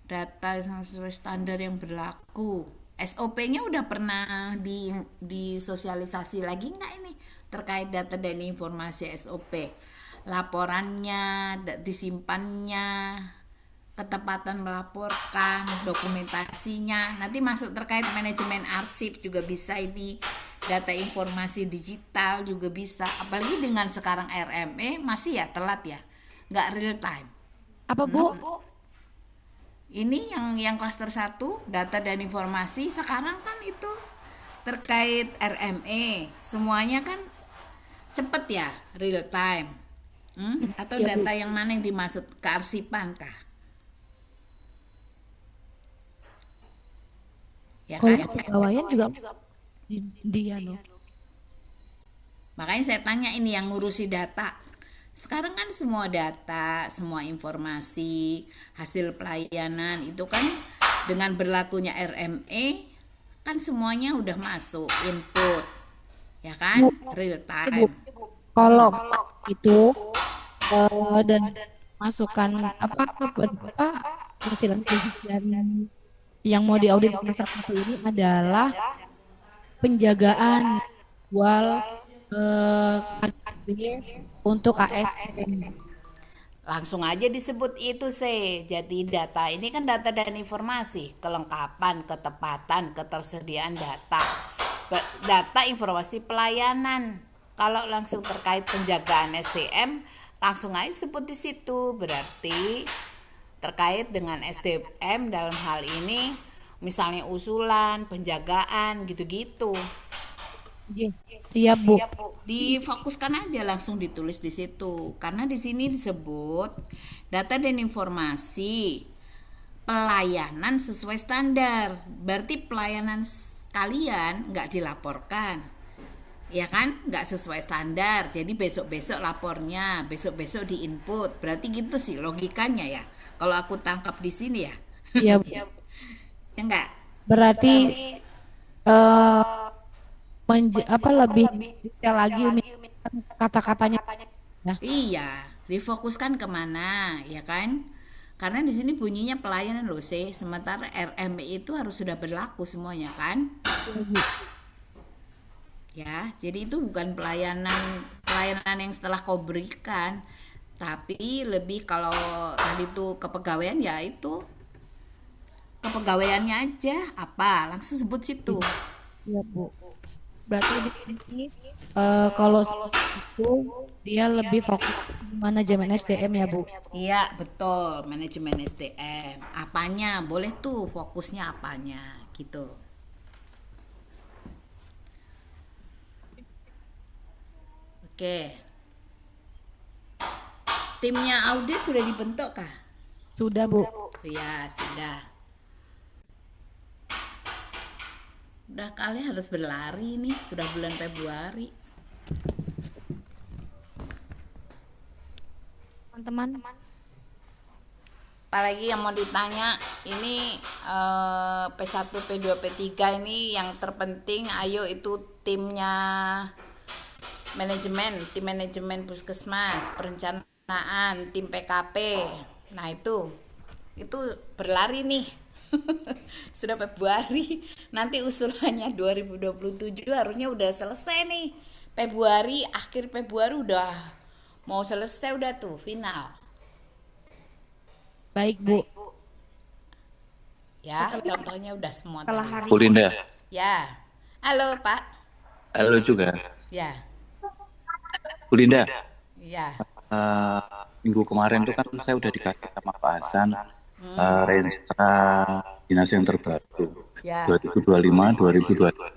Data sesuai standar yang berlaku. SOP-nya udah pernah disosialisasi lagi nggak ini terkait data dan informasi SOP? Laporannya, disimpannya, ketepatan melaporkan, dokumentasinya. Nanti masuk terkait manajemen arsip juga bisa ini. Data informasi digital juga bisa. Apalagi dengan sekarang RME masih ya telat ya. Nggak real time. Apa Bu? Ini yang klaster 1 data dan informasi sekarang kan itu terkait RME semuanya kan cepet ya, real time. Atau Iya, Bu. data yang mana yang dimaksud, kearsipan kah? Ya Kalau kan? kepegawaian juga dia loh. Makanya saya tanya ini yang ngurusi data. Sekarang kan semua data, semua informasi, hasil pelayanan itu kan dengan berlakunya RME kan semuanya udah masuk input. Ya kan? Real time. Kalau itu dan masukkan apa hasil yang mau diaudit semester 1 ini adalah penjagaan jual KGB untuk ASN. Langsung aja disebut itu sih. Jadi data ini kan data dan informasi, kelengkapan, ketepatan, ketersediaan data. Data informasi pelayanan. Kalau langsung terkait penjagaan SDM, langsung aja sebut di situ. Berarti terkait dengan SDM dalam hal ini misalnya usulan, penjagaan gitu-gitu. Siap Bu. Difokuskan aja langsung ditulis di situ karena di sini disebut data dan informasi pelayanan sesuai standar. Berarti pelayanan kalian nggak dilaporkan, ya kan? Nggak sesuai standar, jadi besok-besok lapornya, besok-besok di input. Berarti gitu sih logikanya ya, kalau aku tangkap di sini ya. Iya Bu. Ya enggak. Berarti lebih detail lagi kata-katanya ya. Iya, difokuskan kemana, ya kan? Karena di sini bunyinya pelayanan loh, sementara RME itu harus sudah berlaku semuanya kan? Ya, jadi itu bukan pelayanan yang setelah kau berikan, tapi lebih kalau tadi itu kepegawaian ya itu kepegawaiannya aja apa langsung sebut situ. Iya Bu. Berarti di sini kalau itu dia lebih fokus di manajemen SDM ya Bu. Iya betul, manajemen SDM apanya boleh tuh fokusnya apanya gitu. Oke, timnya audit sudah dibentuk kah? Sudah Bu. Ya sudah. Udah kali harus berlari nih, sudah bulan Februari. Teman-teman. Apalagi yang mau ditanya, ini P1, P2, P3 ini yang terpenting, ayo itu timnya tim manajemen puskesmas, perencanaan, tim PKP. Nah itu berlari nih. Sudah Februari, nanti usulannya 2027 harusnya udah selesai nih. Akhir Februari udah mau selesai, udah tuh final. Baik Bu. Ya, contohnya udah semua Setelah tadi. hari Bu Linda, Ya. Halo, Pak. halo juga. Ya. Bu Linda, Ya. minggu kemarin tuh kan saya udah dikasih sama Pak Hasan Renstra dinas yang terbaru Ya. 2025-2029.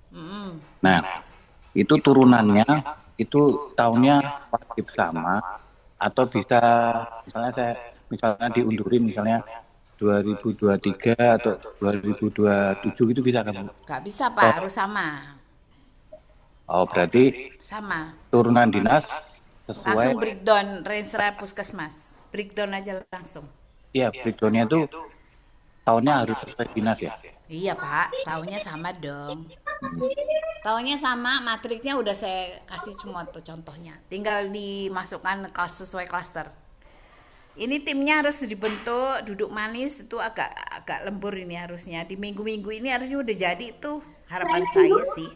Mm-mm. Nah, itu turunannya itu tahunnya wajib sama atau bisa misalnya diundurin misalnya 2023 atau 2027 gitu bisa kan? Nggak bisa Pak, harus sama. Oh, berarti Sama. turunan dinas sesuai Langsung breakdown Renstra Puskesmas. Breakdown aja langsung. ya breakdownnya itu tahunnya harus sesuai dinas ya. Iya Pak, tahunnya sama dong. Tahunnya sama, matriknya udah saya kasih semua tuh contohnya. Tinggal dimasukkan kelas sesuai klaster. Ini timnya harus dibentuk, duduk manis itu agak agak lembur ini harusnya. Di minggu-minggu ini harusnya udah jadi tuh harapan saya sih.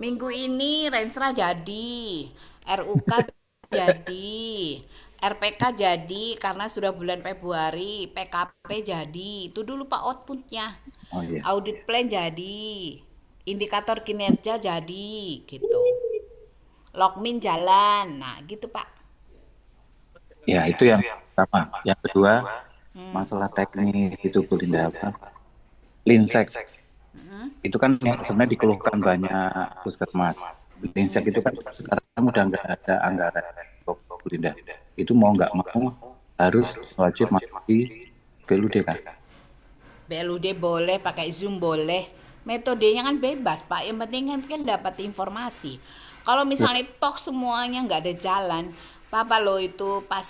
Minggu ini Renstra jadi, RUK jadi, RPK jadi karena sudah bulan Februari, PKP jadi. Itu dulu Pak outputnya. Oh iya. Audit plan jadi, indikator kinerja jadi, gitu. Logmin jalan, nah gitu Pak. Ya, itu yang pertama. Yang kedua, masalah teknis itu Bu Linda apa? Linsek. Itu kan yang sebenarnya dikeluhkan banyak puskesmas. Linsek itu kan sekarang udah nggak ada anggaran untuk Bu Linda. Itu mau nggak mau harus wajib masuk di BLUD kan? BLUD boleh, pakai Zoom boleh. Metodenya kan bebas, Pak. Yang penting kan dapat informasi. Kalau misalnya toh semuanya nggak ada jalan, Papa lo itu pas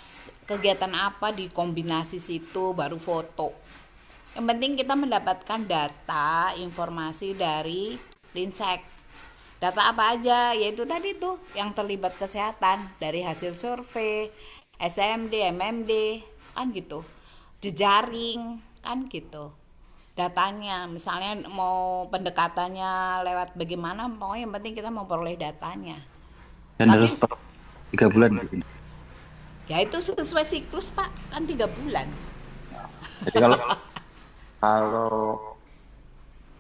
kegiatan apa dikombinasi situ baru foto. Yang penting kita mendapatkan data, informasi dari Linsek. Data apa aja? Yaitu tadi tuh yang terlibat kesehatan dari hasil survei, SMD, MMD, kan gitu. Jejaring, kan gitu. Datanya, misalnya mau pendekatannya lewat bagaimana, pokoknya yang penting kita memperoleh datanya. Dan Tapi harus per 3 bulan. Bu Linda. ya itu sesuai siklus Pak, kan 3 bulan. Jadi kalau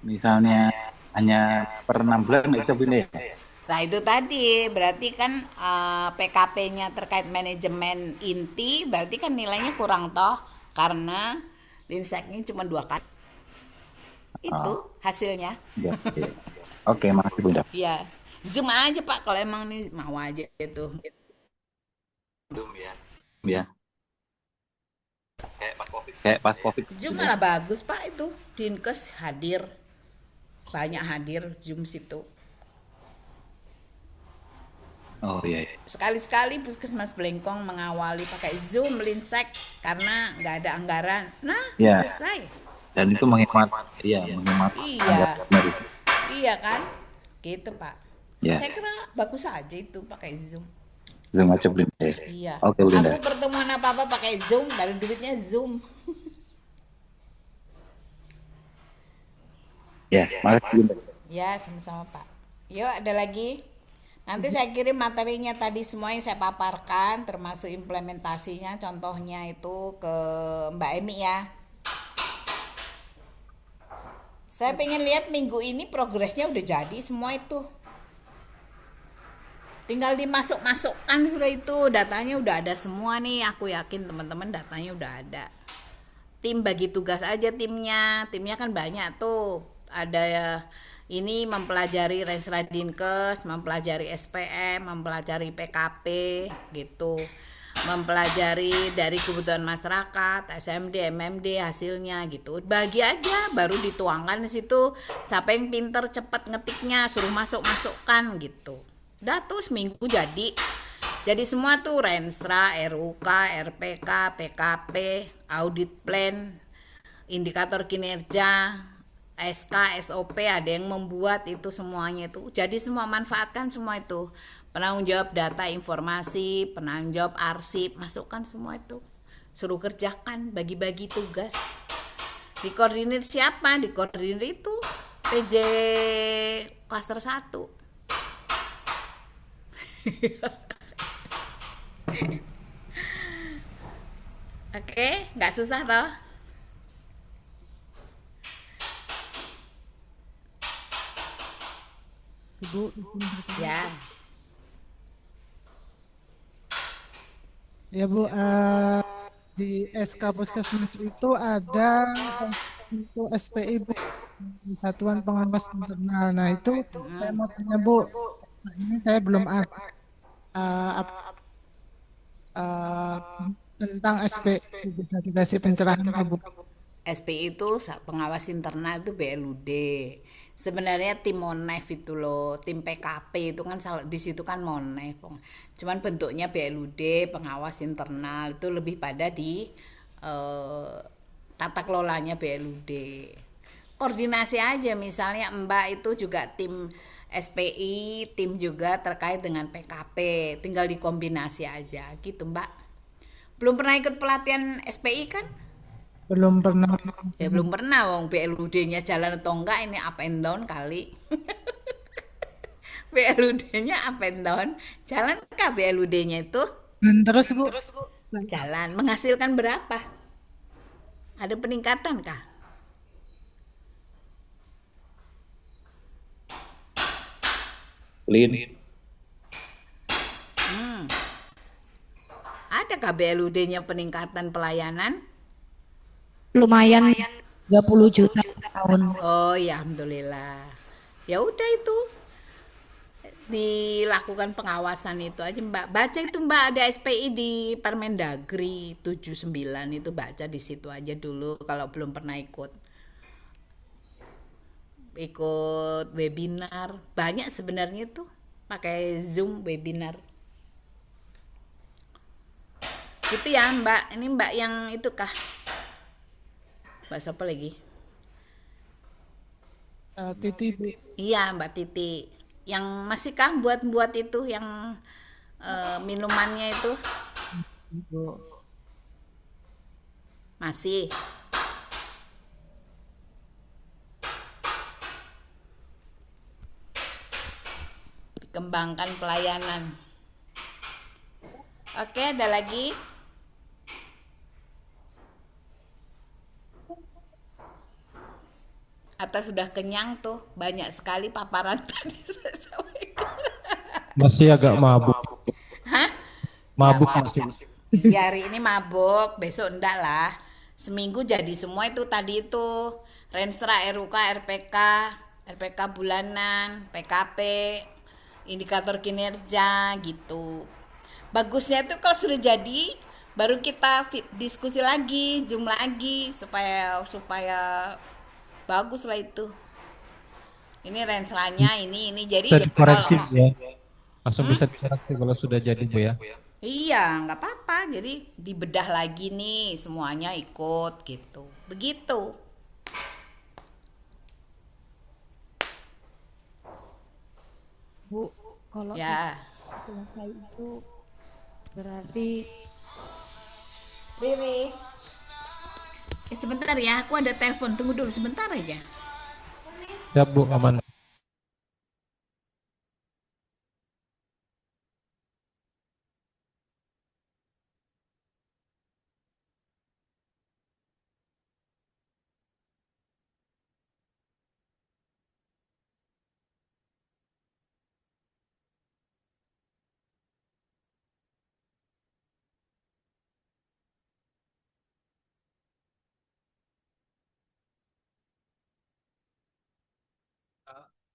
misalnya hanya per 6 bulan nggak bisa Bu Linda ya? Nah itu tadi berarti kan PKP-nya terkait manajemen inti berarti kan nilainya kurang toh karena Linseknya cuma 2 kali. Itu hasilnya. Ya, ya. Oke, makasih Bu Linda. Ya, zoom aja Pak kalau emang nih mau aja itu. Ya, kayak pas COVID. Zoom malah bagus Pak itu. Dinkes hadir, banyak hadir Zoom situ. Oh iya, iya. Sekali-sekali Puskesmas Blengkong mengawali pakai Zoom Linsek karena nggak ada anggaran. Nah, Ya. selesai. Dan itu menghemat, menghemat Iya. anggaran dari. Iya kan? Gitu Pak. Ya. Saya kira bagus aja itu pakai Zoom. Zoom aja Bu Linda. Iya. Oke Bu Linda. Aku pertemuan apa-apa pakai Zoom, dari duitnya Zoom. Ya, makasih Bu Linda. Ya, sama-sama Pak. Yuk, ada lagi. Nanti saya kirim materinya tadi semua yang saya paparkan, termasuk implementasinya, contohnya itu ke Mbak Emi ya. Saya pengen lihat minggu ini progresnya udah jadi semua itu. Tinggal dimasuk-masukkan sudah itu, datanya udah ada semua nih. Aku yakin teman-teman datanya udah ada. Tim bagi tugas aja timnya. Timnya kan banyak tuh. Ada ini mempelajari Renstra Dinkes, mempelajari SPM, mempelajari PKP gitu. Mempelajari dari kebutuhan masyarakat, SMD, MMD hasilnya gitu. Bagi aja baru dituangkan di situ. Siapa yang pinter cepet ngetiknya suruh masukkan gitu. Udah tuh seminggu jadi. Jadi semua tuh Renstra, RUK, RPK, PKP, audit plan, indikator kinerja, SK, SOP ada yang membuat itu semuanya itu. Jadi semua manfaatkan semua itu. Penanggung jawab data informasi, penanggung jawab arsip, masukkan semua itu. Suruh kerjakan, bagi-bagi tugas. Dikoordinir siapa? Dikoordinir itu PJ klaster 1. Oke, nggak susah toh? Ibu, Ya. ya Bu, di SK Puskesmas itu ada untuk SPI Bu, Satuan Pengawas Internal. Nah itu saya mau tanya Bu, nah, ini saya belum ada eh, tentang SPI, bisa dikasih pencerahan nggak Bu? SPI itu pengawas internal itu BLUD. Sebenarnya tim Monef itu loh, tim PKP itu kan di situ kan Monef. Cuman bentuknya BLUD, pengawas internal itu lebih pada di tata kelolanya BLUD. Koordinasi aja misalnya Mbak itu juga tim SPI, tim juga terkait dengan PKP, tinggal dikombinasi aja gitu Mbak. Belum pernah ikut pelatihan SPI kan? Belum pernah. Ya belum pernah wong BLUD-nya jalan atau enggak ini up and down kali. BLUD-nya up and down. Jalan kah BLUD-nya itu? Dan terus Bu, Jalan. Menghasilkan berapa? Ada peningkatan kah? Lin, Ada kah BLUD-nya peningkatan pelayanan? Lumayan 30 juta per tahun. Oh ya alhamdulillah. Ya udah itu dilakukan pengawasan itu aja Mbak. Baca itu Mbak ada SPI di Permendagri 79 itu baca di situ aja dulu kalau belum pernah ikut webinar. Banyak sebenarnya tuh pakai Zoom webinar. Gitu ya Mbak. Ini Mbak yang itu kah? Mbak siapa lagi? Titi Bu. Iya Mbak Titi. Yang masih kah buat itu yang minumannya itu? Bu. Masih. Dikembangkan pelayanan. Oke, ada lagi? Atau sudah kenyang tuh? Banyak sekali paparan tadi saya sampaikan. Masih agak mabuk. Hah? Mabuk masih. Iya, hari ini mabuk, besok enggak lah. Seminggu jadi semua itu tadi itu. Renstra, RUK, RPK bulanan, PKP, indikator kinerja gitu. Bagusnya tuh kalau sudah jadi baru kita diskusi lagi, Zoom lagi supaya bagus lah itu. Ini renstranya ini jadi Bisa dikoreksi kalau Bu ya. Langsung bisa dikoreksi kalau sudah jadi Bu ya. iya, nggak apa-apa. Jadi dibedah lagi nih, semuanya ikut gitu. Begitu. Bu, kalau Ya. selesai itu berarti Riri. Sebentar ya, aku ada telepon. Tunggu dulu sebentar aja. Siap Bu, aman.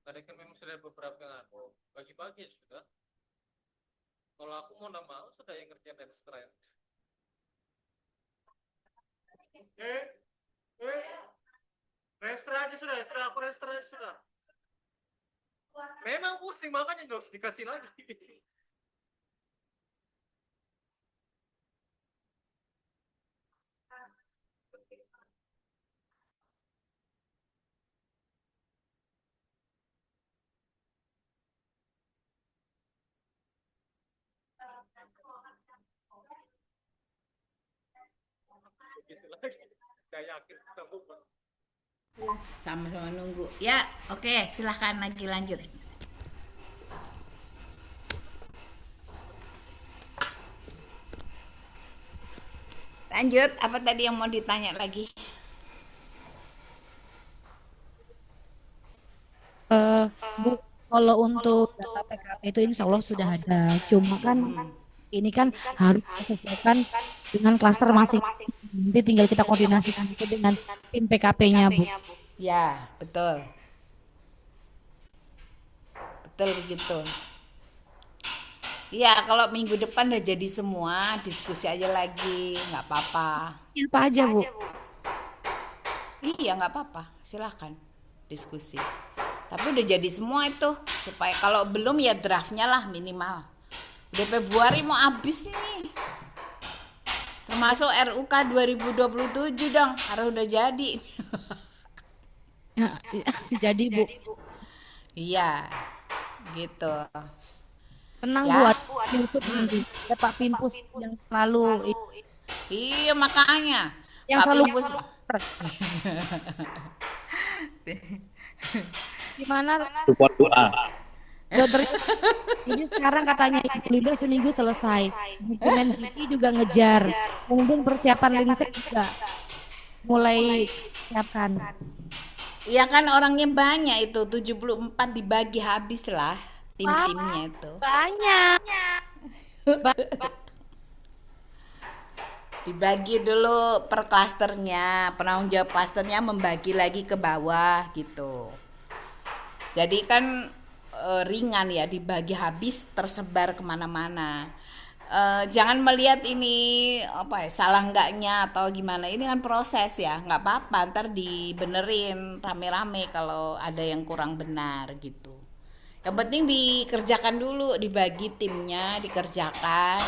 Tadi kan memang sudah beberapa bagi-bagi sudah. Kalau aku mau mau sudah yang ngerjain ekstra. Restra aja sudah aku restra aja sudah. Memang pusing makanya harus dikasih lagi. Gitu lagi. Gak yakin sanggup. Sama-sama nunggu. Ya, oke, silahkan lagi lanjut. Lanjut, apa tadi yang mau ditanya lagi? Bu, kalau untuk data PKP itu insya Allah sudah ada. Cuma kan ini kan harus disesuaikan dengan klaster masing-masing. Nanti tinggal kita koordinasikan itu dengan tim PKP-nya, Bu. Ya, betul. Betul begitu. Iya, kalau minggu depan udah jadi semua, diskusi aja lagi, nggak apa-apa. Apa aja, Bu? Iya, nggak apa-apa, silahkan diskusi. Tapi udah jadi semua itu, supaya kalau belum ya draftnya lah minimal. Udah Februari mau habis nih. Termasuk RUK 2027 dong, harus udah jadi. Ya, jadi Bu, Iya, gitu. tenang Ya. buat YouTube nanti. Ya, Pak Pimpus yang selalu Iya, makanya. yang Pak selalu Pimpus. gimana Support doa. dokter ini sekarang katanya Ibu Linda seminggu selesai. Dokumen ini juga ngejar. Mungkin persiapan Linsek juga mulai siapkan. Iya kan orangnya banyak itu, 74 dibagi habis lah tim-timnya itu. Banyak. Dibagi dulu per klasternya, penanggung jawab klasternya membagi lagi ke bawah gitu. Jadi kan ringan ya, dibagi habis tersebar kemana-mana. Jangan melihat ini apa ya, salah enggaknya atau gimana, ini kan proses ya, nggak apa-apa ntar dibenerin rame-rame kalau ada yang kurang benar gitu. Yang penting dikerjakan dulu, dibagi timnya, dikerjakan,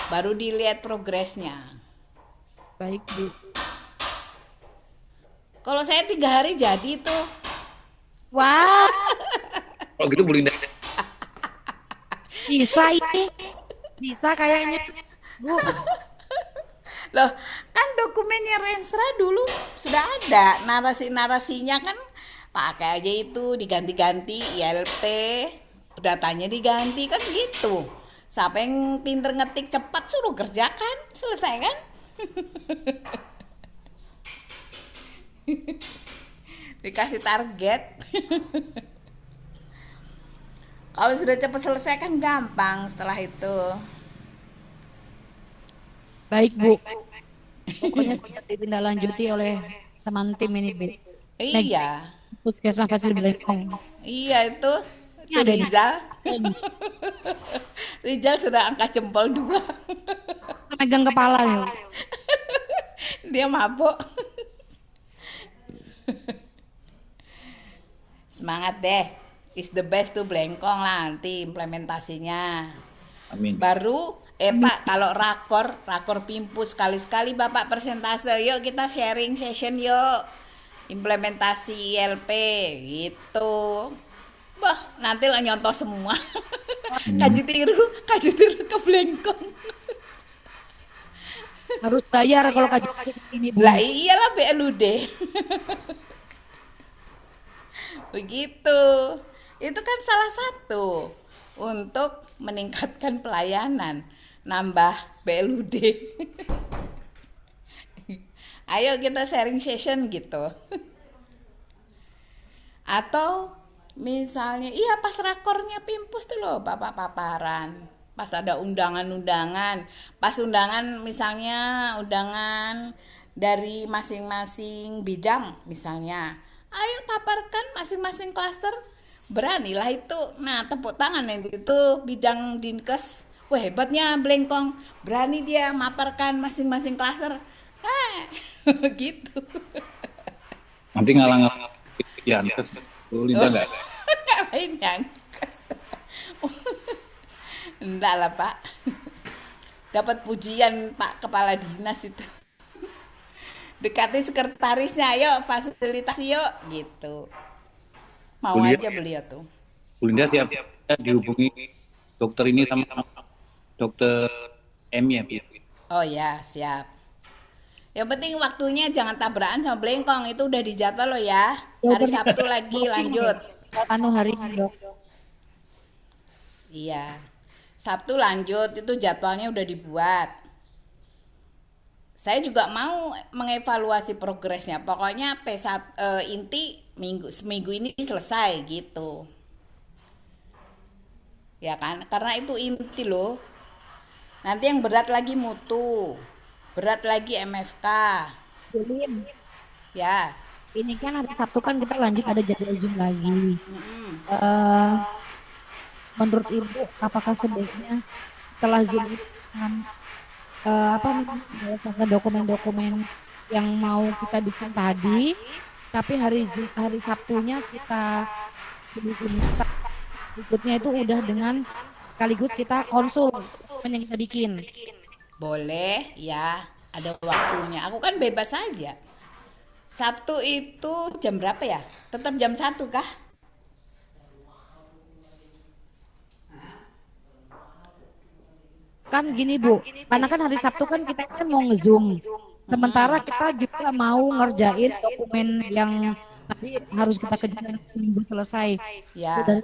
baru dilihat progresnya. Baik, Bu. Kalau saya 3 hari jadi tuh. Wah, Kalau gitu Bu Linda, bisa ini. Bisa kayaknya. Bu, Loh, kan dokumennya Renstra dulu sudah ada, narasi-narasinya kan pakai aja itu, diganti-ganti ILP, datanya diganti kan gitu. Siapa yang pinter ngetik cepat suruh kerjakan, selesai kan? Dikasih target. Kalau sudah cepat selesai kan gampang setelah itu. baik, Bu. Pokoknya sudah ditindaklanjuti oleh teman tim ini, Bu. Iya. Puskesmas Fasil Belengkong. Iya itu Ini ada di- Rizal. Rizal sudah angkat jempol 2. Megang kepala nih, Bu. Dia mabuk. Semangat deh. Is the best tuh Blengkong lah nanti implementasinya. amin. Baru Pak kalau rakor Pimpus sekali-sekali Bapak presentase, yuk kita sharing session yuk. Implementasi ILP gitu. Bah, nanti lah nyontoh semua. Kaji tiru ke Blengkong. Harus bayar kalau kajian ini, Bu. Lah iyalah BLUD. Begitu. Itu kan salah satu untuk meningkatkan pelayanan, nambah BLUD. Ayo kita sharing session gitu. Atau misalnya, iya pas rakornya Pimpus tuh loh Bapak paparan. Pas ada undangan-undangan, pas undangan misalnya undangan dari masing-masing bidang misalnya. Ayo paparkan masing-masing klaster, beranilah itu. Nah, tepuk tangan yang itu bidang Dinkes. Wah, hebatnya Blengkong, berani dia maparkan masing-masing klaster. Gitu. Nanti ngalang-ngalang ya, Bu Linda enggak? Kalahin Dinkes. Enggak lah, Pak. Dapat pujian Pak Kepala Dinas itu. Dekati sekretarisnya, ayo fasilitasi yuk gitu. Mau Kuliah. aja beliau tuh. Bu Linda siap dihubungi dokter ini sama dokter M ya, Bu. Oh ya, siap. Yang penting waktunya jangan tabrakan sama Blengkong, itu udah dijadwal lo ya. Hari Sabtu lagi lanjut. Anu hari ini, Dok. Iya. Sabtu lanjut, itu jadwalnya udah dibuat. Saya juga mau mengevaluasi progresnya. Pokoknya P1 inti seminggu ini selesai gitu. Ya kan? Karena itu inti loh. Nanti yang berat lagi mutu, berat lagi MFK, Jadi ya. ini kan hari Sabtu kan kita lanjut ada jadwal Zoom lagi. Eh, menurut Ibu, apakah sebaiknya setelah Zoom itu dengan apa namanya berdasarkan dokumen-dokumen yang mau kita bikin tadi, tapi hari Sabtunya kita berikutnya itu udah dengan sekaligus kita konsul dokumen yang kita bikin. Boleh, ya. Ada waktunya. Aku kan bebas saja. Sabtu itu jam berapa ya? Tetap jam 1 kah? Kan gini Bu, karena kan hari Sabtu kan kita kan mau nge-Zoom. Sementara kita juga mau ngerjain dokumen yang tadi harus kita kerjain seminggu selesai. Ya. Dan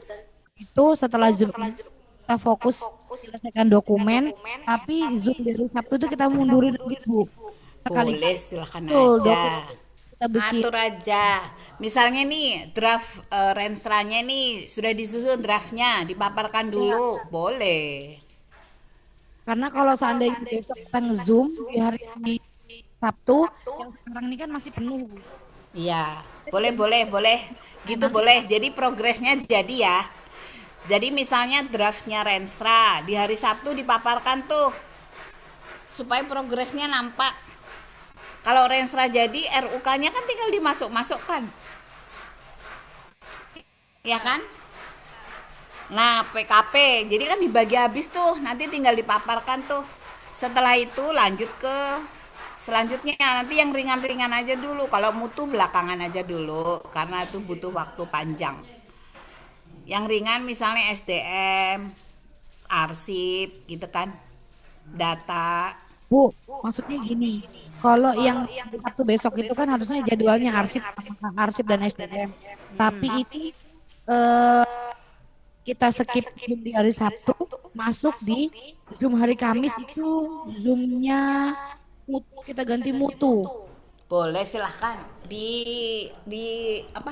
itu setelah Zoom ini kita fokus selesaikan dokumen, tapi Zoom dari Sabtu itu kita mundurin lagi Bu. Sekali Boleh, silakan betul aja. dokumen kita bikin. Atur aja. Misalnya nih draft renstranya nih sudah disusun draftnya, dipaparkan dulu, boleh. Karena kalau seandainya besok kita nge-Zoom di hari Sabtu, yang sekarang ini kan masih penuh Bu. Iya, boleh. Gitu boleh. Jadi progresnya jadi ya. Jadi misalnya draftnya Renstra di hari Sabtu dipaparkan tuh supaya progresnya nampak. Kalau Renstra jadi RUK-nya kan tinggal dimasuk-masukkan. Ya kan? Nah, PKP, jadi kan dibagi habis tuh, nanti tinggal dipaparkan tuh. Setelah itu lanjut ke selanjutnya, nanti yang ringan-ringan aja dulu. Kalau mutu belakangan aja dulu, karena itu butuh waktu panjang. Yang ringan misalnya SDM, arsip, gitu kan, data. Bu, maksudnya gini, kalau yang Sabtu besok itu kan harusnya jadwalnya arsip dan SDM. Tapi ini eh, kita skip Zoom di hari Sabtu, masuk di Zoom hari Kamis itu Zoomnya mutu, kita ganti mutu. Boleh silahkan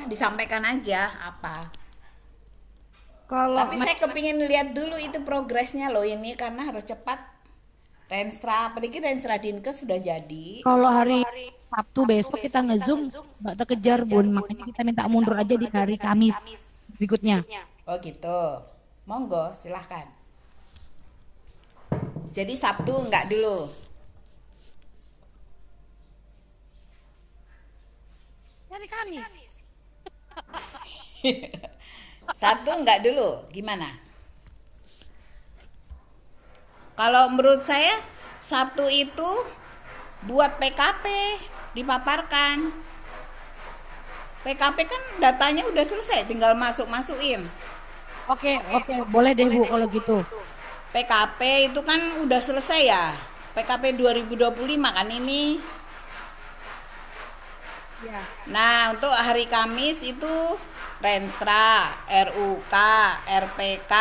disampaikan aja apa. Kalau Tapi saya kepingin lihat dulu itu progresnya loh ini karena harus cepat. Renstra, apalagi Renstra Dinkes sudah jadi. kalau hari Sabtu besok kita nge-Zoom nggak terkejar Bun, makanya kita minta mundur aja di hari Kamis berikutnya. Oh gitu. Monggo, silahkan. Jadi Sabtu enggak dulu. Hari Kamis. Sabtu enggak dulu. Gimana? Kalau menurut saya Sabtu itu buat PKP dipaparkan. PKP kan datanya udah selesai, tinggal masukin. Oke, boleh deh Bu kalau gitu. PKP itu kan udah selesai ya. PKP 2025 kan ini. Nah, untuk hari Kamis itu Renstra, RUK, RPK,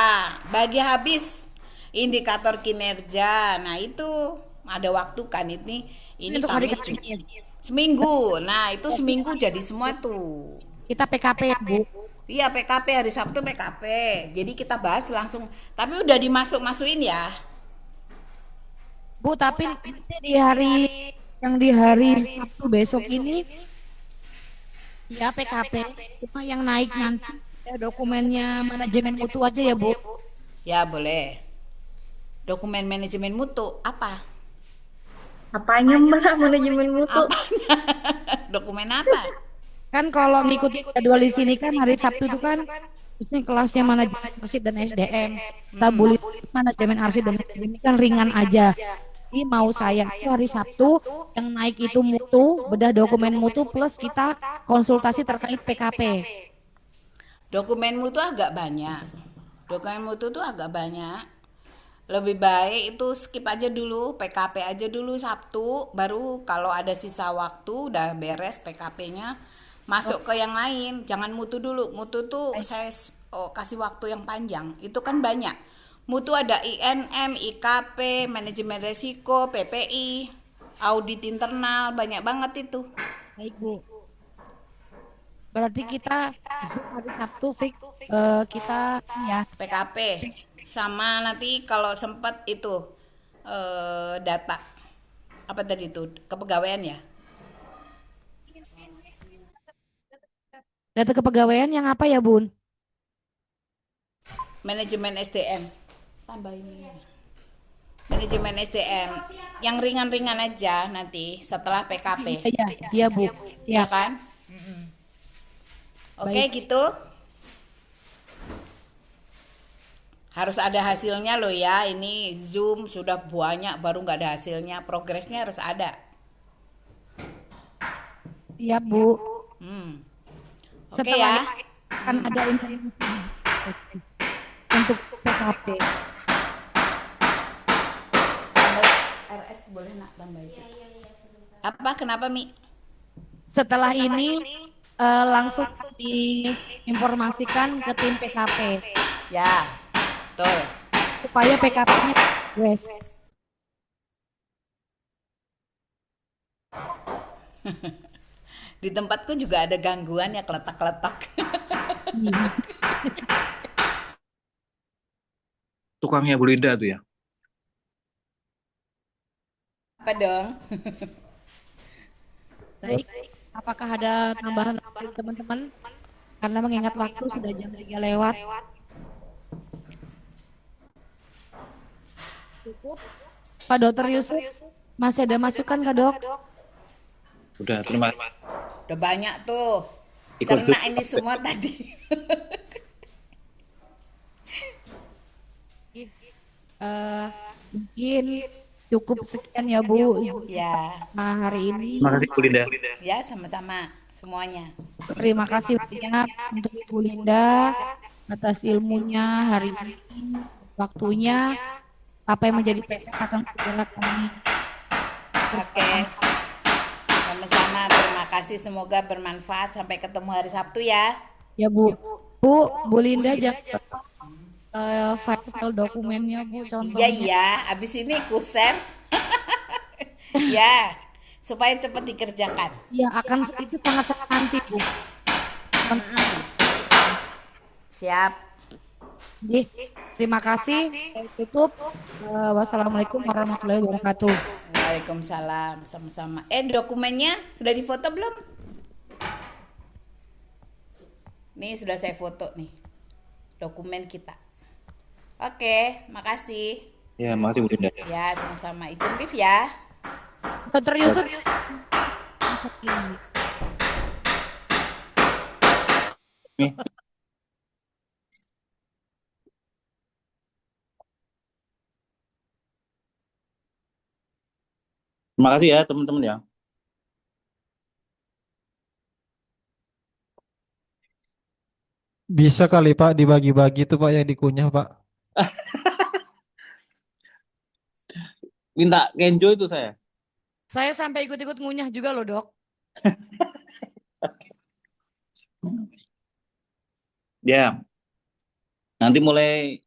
bagi habis indikator kinerja. Nah, itu ada waktu kan ini Untuk hari Kamis Kamis. seminggu. Nah, itu seminggu jadi semua tuh. Kita PKP ya Bu. Iya, PKP hari Sabtu PKP. Jadi kita bahas langsung. Tapi udah dimasuk-masukin ya. Bu, tapi nanti di hari Sabtu besok ini ya PKP, cuma yang naik nanti ya dokumennya manajemen mutu aja ya Bu. Ya, boleh. Dokumen manajemen mutu apa? Apanya Mbak manajemen mutu? Dokumen apa? Kan kalau ngikutin jadwal di sini kan hari Sabtu itu kan khususnya kelasnya manajemen arsip dan SDM. Tabulit manajemen arsip dan SDM ini kan ringan aja. Jadi mau saya itu hari Sabtu yang naik itu mutu, bedah dokumen mutu plus kita konsultasi terkait PKP. Dokumen mutu agak banyak. Dokumen mutu tuh agak banyak. Lebih baik itu skip aja dulu, PKP aja dulu Sabtu, baru kalau ada sisa waktu udah beres PKP-nya masuk ke yang lain. Jangan mutu dulu. Mutu tuh saya kasih waktu yang panjang. Itu kan banyak. Mutu ada INM, IKP, manajemen resiko, PPI, audit internal, banyak banget itu. Baik Bu. Berarti kita Zoom hari Sabtu fix kita ya PKP sama nanti kalau sempat itu data apa tadi itu kepegawaian ya, Data kepegawaian yang apa ya, Bun? manajemen SDM, tambah ini manajemen SDM yang ringan-ringan aja nanti setelah PKP, Iya, iya, Bu. ya Siap. kan? Oke Baik. gitu. Harus ada hasilnya loh ya. Ini Zoom sudah banyak baru nggak ada hasilnya. Progresnya harus ada. Siap, Bu. Oke Setelah ya. ini akan ada informasi untuk PKP. RS boleh nak tambah apa? Kenapa Mi? Setelah ini langsung diinformasikan ke tim PKP Ya, betul. supaya PKP-nya progres. Di tempatku juga ada gangguan ya keletak-keletak. Tukangnya Bu Linda tuh ya. Apa dong? Baik, apakah ada tambahan dari teman-teman? Karena mengingat waktu sudah jam 3 lewat. Cukup. Pak Dokter Yusuf, masih ada masukan Kak Dok? Udah, terima kasih. Udah banyak tuh. Ikut Cerna Zoom. ini semua tadi. Mungkin cukup sekian ya Bu Ya, hari ini. Terima kasih Bu Linda. ya sama-sama semuanya. Terima kasih banyak untuk Ibu Linda atas ilmunya hari ini, waktunya, apa yang menjadi PR akan segera kami. Oke. Sama-sama terima kasih semoga bermanfaat sampai ketemu hari Sabtu ya. Ya Bu, Bu Linda jangan lupa file dokumennya Bu Iya contohnya. iya, abis ini ku share. Ya, supaya cepat dikerjakan. Ya akan itu sangat-sangat nanti Bu. Siap. Jadi, terima kasih. Saya tutup. Wassalamualaikum warahmatullahi wabarakatuh. Waalaikumsalam, sama-sama. Dokumennya sudah difoto belum? Nih sudah saya foto nih. Dokumen kita. Oke, makasih. Ya, makasih Bu Linda. Ya, sama-sama. Izin live ya. Dokter Yusuf. Nih. Terima kasih ya teman-teman ya. Bisa kali Pak dibagi-bagi tuh Pak yang dikunyah Pak. Minta Kenjo itu saya. Saya sampai ikut-ikut ngunyah juga loh Dok. Ya, nanti mulai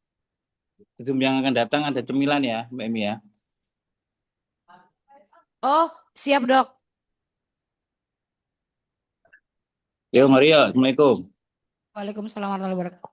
Zoom yang akan datang ada cemilan ya Mbak Emi ya. Oh, siap Dok. Yo, mari ya. Assalamualaikum. Waalaikumsalam warahmatullahi wabarakatuh.